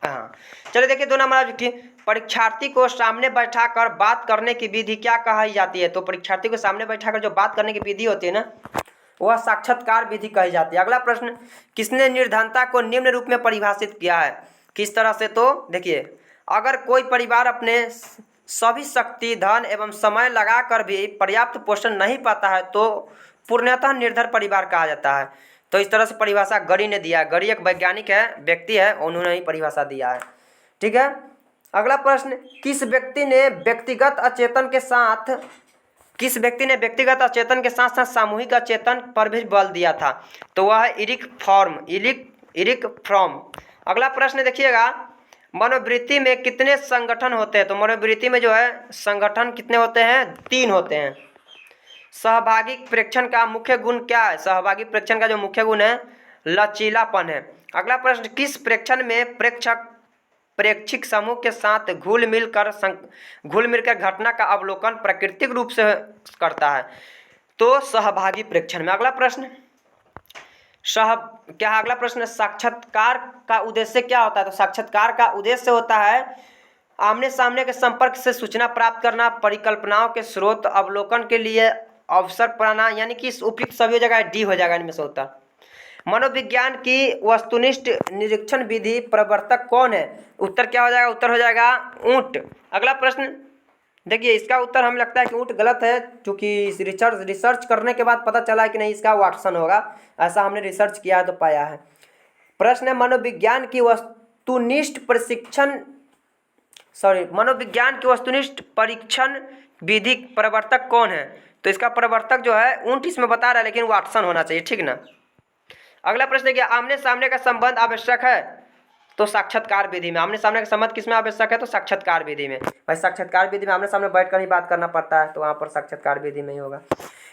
हाँ चलिए देखिए 2 नंबर ऑब्जेक्टिव, परीक्षार्थी को सामने बैठाकर बात करने की विधि क्या कही जाती है? तो परीक्षार्थी को सामने बैठाकर जो बात करने की विधि होती है ना वह साक्षात्कार विधि कही जाती है। अगला प्रश्न, किसने निर्धनता को निम्न रूप में परिभाषित किया है? किस तरह से? तो देखिए, अगर कोई परिवार अपने सभी शक्ति, धन एवं समय लगाकर भी पर्याप्त पोषण नहीं पाता है तो पूर्णतः निर्धन परिवार कहा जाता है। तो इस तरह से परिभाषा गरी ने दिया है। गरी एक वैज्ञानिक है, व्यक्ति है, उन्होंने ही परिभाषा दिया है, ठीक है। अगला प्रश्न, किस व्यक्ति ने व्यक्तिगत अचेतन के साथ साथ सामूहिक अचेतन पर भी बल दिया था? तो वह है इरिक फ्रॉम। अगला प्रश्न देखिएगा, मनोवृत्ति में कितने संगठन होते हैं? तो मनोवृत्ति में जो है संगठन कितने होते हैं? 3 होते हैं। सहभागी प्रेक्षण का मुख्य गुण क्या है? सहभागी प्रेक्षण का जो मुख्य गुण है लचीलापन है। अगला प्रश्न, किस प्रेक्षण में प्रेक्षिक समूह के साथ घुल मिलकर घटना का अवलोकन प्राकृतिक रूप से करता है? तो सहभागी प्रेक्षण में। अगला प्रश्न अगला प्रश्न, साक्षात्कार का उद्देश्य क्या होता है? तो साक्षात्कार का उद्देश्य होता है आमने सामने के संपर्क से सूचना प्राप्त करना, परिकल्पनाओं के स्रोत अवलोकन के लिए अवसर पाना, यानी कि उपयुक्त सभी जगह डी हो जाएगा इनमें से होता। मनोविज्ञान की वस्तुनिष्ठ निरीक्षण विधि प्रवर्तक कौन है? उत्तर क्या हो जाएगा? उत्तर हो जाएगा ऊंट। अगला प्रश्न देखिए, इसका उत्तर हमें लगता है कि ऊंट गलत है, क्योंकि रिसर्च करने के बाद पता चला है कि नहीं, इसका वाटसन होगा। ऐसा हमने रिसर्च किया है तो पाया है। प्रश्न है, मनोविज्ञान की वस्तुनिष्ठ परीक्षण विधि प्रवर्तक कौन है? तो इसका प्रवर्तक जो है ऊंट इसमें बता रहा है, लेकिन वाटसन होना चाहिए, ठीक ना। अगला प्रश्न देखिए, आमने सामने का संबंध आवश्यक है? तो साक्षात्कार विधि में। आमने सामने का संबंध किसमें आवश्यक है? तो साक्षात्कार विधि में। भाई साक्षात्कार विधि में आमने सामने बैठकर ही बात करना पड़ता है, तो वहाँ पर साक्षात्कार विधि में ही होगा।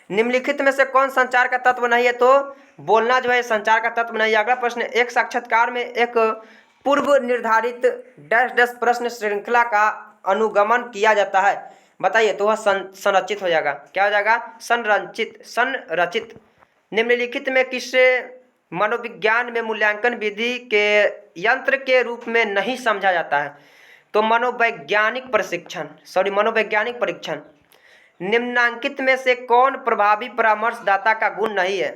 निम्नलिखित में से कौन संचार का तत्व नहीं है? तो बोलना जो है संचार का तत्व नहीं है। अगला प्रश्न, एक साक्षात्कार में एक पूर्व निर्धारित डैश डैश प्रश्न श्रृंखला का अनुगमन किया जाता है, बताइए। तो वह संरचित हो जाएगा। क्या हो जाएगा? संरचित। निम्नलिखित में किसे मनोविज्ञान में मूल्यांकन विधि के यंत्र के रूप में नहीं समझा जाता है? तो मनोवैज्ञानिक परीक्षण। निम्नांकित में से कौन प्रभावी परामर्शदाता का गुण नहीं है?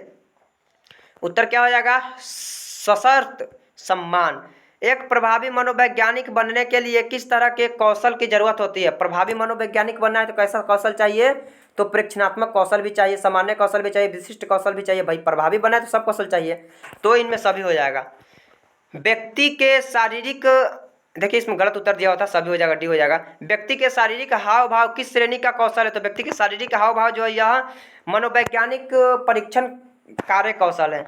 उत्तर क्या हो जाएगा? सशर्त सम्मान। एक प्रभावी मनोवैज्ञानिक बनने के लिए किस तरह के कौशल की जरूरत होती है? प्रभावी मनोवैज्ञानिक बनना है तो कैसा कौशल चाहिए? तो प्रेक्षणात्मक कौशल भी चाहिए, सामान्य कौशल भी चाहिए, विशिष्ट कौशल भी चाहिए। भाई प्रभावी बनना है तो सब कौशल चाहिए, तो इनमें सभी हो जाएगा। व्यक्ति के शारीरिक, देखिए इसमें गलत उत्तर दिया होता, सभी हो जाएगा, डी हो जाएगा। व्यक्ति के शारीरिक हाव भाव किस श्रेणी का कौशल है? तो व्यक्ति के शारीरिक हाव भाव जो है यह मनोवैज्ञानिक परीक्षण कार्य कौशल है।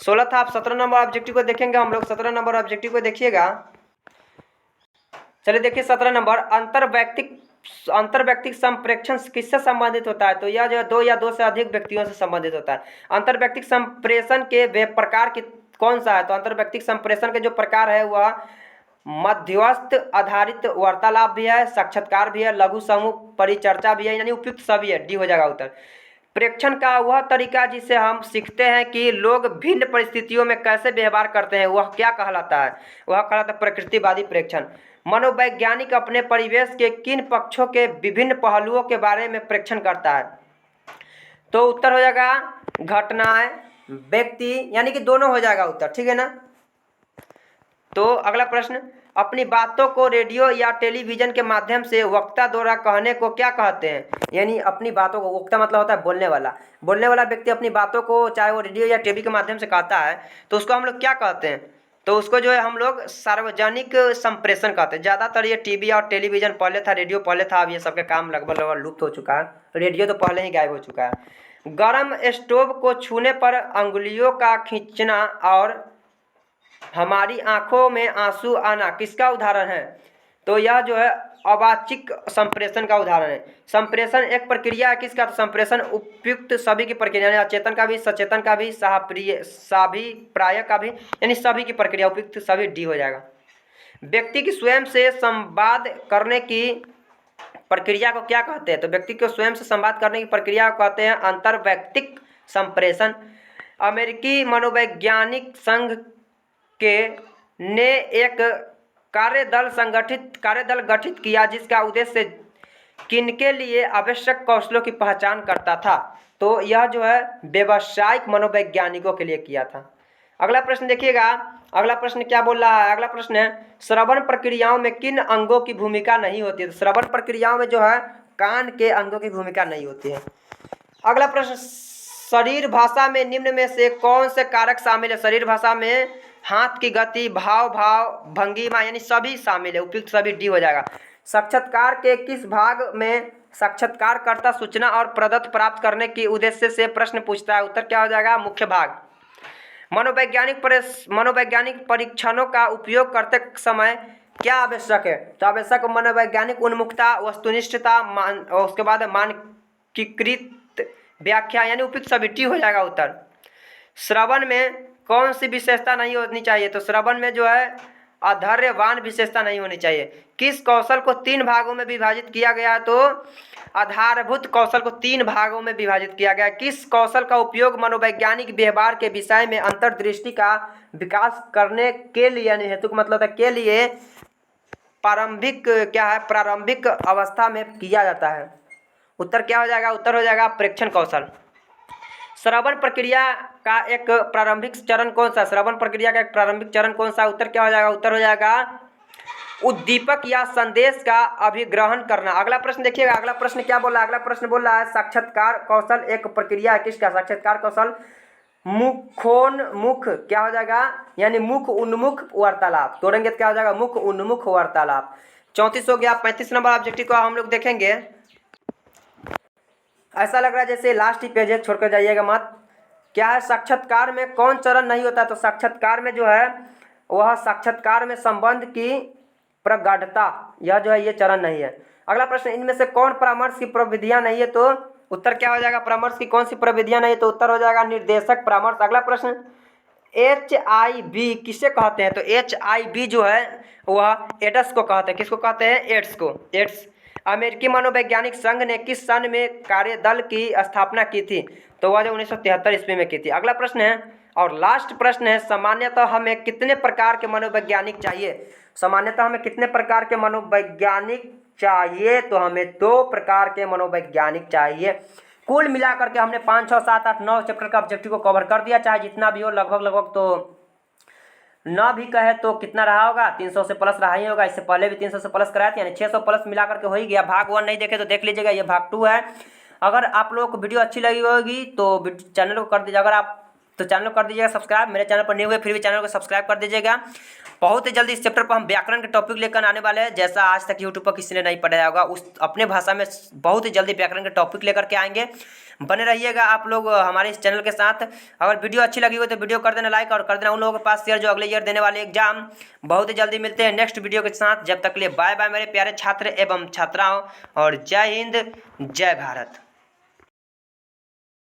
16 था। आप 17 नंबर ऑब्जेक्टिव को देखेंगे हम लोग। 17 नंबर ऑब्जेक्टिव को देखिएगा। चलिए देखिए 17 नंबर, अंतर्व्यक्तिक संप्रेक्षण किससे संबंधित होता है? तो यह जो है दो या दो से अधिक व्यक्तियों से संबंधित होता है। अंतर्व्यक्तिक संप्रेषण के वे प्रकार की कौन सा है? तो अंतर्व्यक्तिक संप्रेषण के जो प्रकार है वह मध्यस्थ आधारित वार्तालाप भी है, साक्षात्कार भी है, लघु समूह परिचर्चा भी है, यानी उपयुक्त सभी है, डी हो जाएगा उत्तर। प्रेक्षण का वह तरीका जिसे हम सीखते हैं कि लोग भिन्न परिस्थितियों में कैसे व्यवहार करते हैं, वह क्या कहलाता है? वह कहलाता है प्रकृतिवादी प्रेक्षण। मनोवैज्ञानिक अपने परिवेश के किन पक्षों के विभिन्न पहलुओं के बारे में प्रेक्षण करता है? तो उत्तर हो जाएगा घटनाएं, व्यक्ति, यानी कि दोनों हो जाएगा उत्तर, ठीक है ना। तो अगला प्रश्न, अपनी बातों को रेडियो या टेलीविजन के माध्यम से वक्ता द्वारा कहने को क्या कहते हैं? यानी अपनी बातों को, वक्ता मतलब होता है बोलने वाला व्यक्ति अपनी बातों को चाहे वो रेडियो या टीवी के माध्यम से कहता है तो उसको हम लोग क्या कहते हैं? तो उसको जो है हम लोग सार्वजनिक संप्रेषण कहते हैं। ज़्यादातर ये टीवी और टेलीविजन पहले था, रेडियो पहले था, अब ये सबके काम लगभग लुप्त हो चुका है। रेडियो तो पहले ही गायब हो चुका है। गर्म स्टोव को छूने पर अंगुलियों का खींचना और हमारी आंखों में आंसू आना किसका उदाहरण है? तो यह जो है अवाचिक संप्रेषण का उदाहरण है। संप्रेषण एक प्रक्रिया है किसका? तो संप्रेषण उपयुक्त सभी की प्रक्रिया, यानी अचेतन का भी, सचेतन का भी, साभिप्राय का भी, यानी सभी की प्रक्रिया, उपयुक्त सभी, डी हो जाएगा। व्यक्ति की स्वयं से संवाद करने की प्रक्रिया को क्या कहते हैं? तो व्यक्ति को स्वयं से संवाद करने की प्रक्रिया को कहते हैं अंतर्वैयक्तिक संप्रेषण। अमेरिकी मनोवैज्ञानिक संघ के ने एक कार्यदल गठित किया जिसका उद्देश्य किनके लिए आवश्यक कौशलों की पहचान करता था? तो यह जो है व्यावसायिक मनोवैज्ञानिकों के लिए किया था। अगला प्रश्न देखिएगा, अगला प्रश्न क्या बोल रहा है? अगला प्रश्न है श्रवण प्रक्रियाओं में किन अंगों की भूमिका नहीं होती है? तो श्रवण प्रक्रियाओं में जो है कान के अंगों की भूमिका नहीं होती है। अगला प्रश्न, शरीर भाषा में निम्न में से कौन से कारक शामिल है? शरीर भाषा में हाथ की गति, भाव भंगिमा, यानी सभी शामिल है, उपयुक्त सभी, डी हो जाएगा। साक्षात्कार के किस भाग में साक्षात्कारकर्ता सूचना और प्रदत्त प्राप्त करने के उद्देश्य से प्रश्न पूछता है? उत्तर क्या हो जाएगा? मुख्य भाग। मनोवैज्ञानिक परीक्षणों का उपयोग करते समय क्या आवश्यक है? तो आवश्यक मनोवैज्ञानिक उन्मुखता, वस्तुनिष्ठता, उसके बाद मानकीकृत व्याख्या, यानी उपयुक्त सभी, टी हो जाएगा उत्तर। श्रवण में कौन सी विशेषता नहीं होनी चाहिए? तो श्रवण में जो है अधैर्यवान विशेषता नहीं होनी चाहिए। किस कौशल को 3 भागों में विभाजित किया गया? तो आधारभूत कौशल को 3 भागों में विभाजित किया गया। किस कौशल का उपयोग मनोवैज्ञानिक व्यवहार के विषय में अंतर्दृष्टि का विकास करने के लिए, यानी हेतु का मतलब है के लिए, प्रारंभिक अवस्था में किया जाता है? उत्तर क्या हो जाएगा? उत्तर हो जाएगा प्रेक्षण कौशल। श्रवण प्रक्रिया का एक प्रारंभिक चरण कौन सा? श्रवण प्रक्रिया का एक प्रारंभिक चरण कौन सा? उत्तर क्या हो जाएगा? उत्तर हो जाएगा उद्दीपक या संदेश का अभिग्रहण करना। अगला प्रश्न देखिएगा, अगला प्रश्न क्या बोला? अगला प्रश्न बोल रहा है साक्षात्कार कौशल एक प्रक्रिया है किसका? साक्षात्कार कौशल मुखोन्मुख, क्या हो जाएगा? यानी मुख उन्मुख वार्तालाप। तोड़ेंगे तो क्या हो जाएगा? मुख उन्मुख वार्तालाप। 34 हो गया। 35 नंबर ऑब्जेक्टिव को हम लोग देखेंगे। ऐसा लग रहा है जैसे लास्ट ही पेज है, छोड़कर जाइएगा मत। क्या है? साक्षात्कार में कौन चरण नहीं होता? तो साक्षात्कार में जो है वह साक्षात्कार में संबंध की प्रगाढ़ता, यह जो है ये चरण नहीं है। अगला प्रश्न, इनमें से कौन परामर्श की प्रविधियां नहीं है? तो उत्तर क्या हो जाएगा? परामर्श की कौन सी प्रविधियां नहीं? तो उत्तर हो जाएगा निर्देशक परामर्श। अगला प्रश्न, HIV किसे कहते हैं? तो HIV जो है वह एड्स को कहते हैं। किसको कहते हैं? एड्स को। एड्स। अमेरिकी मनोवैज्ञानिक संघ ने किस सन में कार्यदल की स्थापना की थी? तो वह 1973 ईस्वी में की थी। अगला प्रश्न है और लास्ट प्रश्न है, सामान्यतः हमें कितने प्रकार के मनोवैज्ञानिक चाहिए? सामान्यतः हमें कितने प्रकार के मनोवैज्ञानिक चाहिए? तो हमें 2 प्रकार के मनोवैज्ञानिक चाहिए। कुल मिलाकर के हमने 5, 6, 7, 8, 9 चैप्टर का ऑब्जेक्टिव को कवर कर दिया, चाहे जितना भी हो, लगभग तो ना भी कहे तो कितना रहा होगा? 300 से प्लस रहा ही होगा। इससे पहले भी 300 से प्लस कराए थे, यानी 600 प्लस मिला करके हो ही गया। भाग 1 नहीं देखे तो देख लीजिएगा, ये भाग 2 है। अगर आप लोगों को वीडियो अच्छी लगी होगी तो चैनल को कर दीजिए, अगर आप तो चैनल को कर दीजिएगा सब्सक्राइब। मेरे चैनल पर नहीं हुए फिर भी चैनल को सब्सक्राइब कर दीजिएगा। बहुत ही जल्दी इस चैप्टर पर हम व्याकरण के टॉपिक लेकर आने वाले हैं, जैसा आज तक यूट्यूब पर किसी ने नहीं पढ़ाया होगा। उस अपने भाषा में बहुत ही जल्दी व्याकरण के टॉपिक लेकर के आएंगे। बने रहिएगा आप लोग हमारे इस चैनल के साथ। अगर वीडियो अच्छी लगी हो तो वीडियो कर देना लाइक, और कर देना उन लोगों के पास शेयर जो अगले ईयर देने वाले एग्जाम। बहुत ही जल्दी मिलते हैं नेक्स्ट वीडियो के साथ। जब तक के लिए बाय बाय मेरे प्यारे छात्र एवं छात्राओं, और जय हिंद, जय भारत।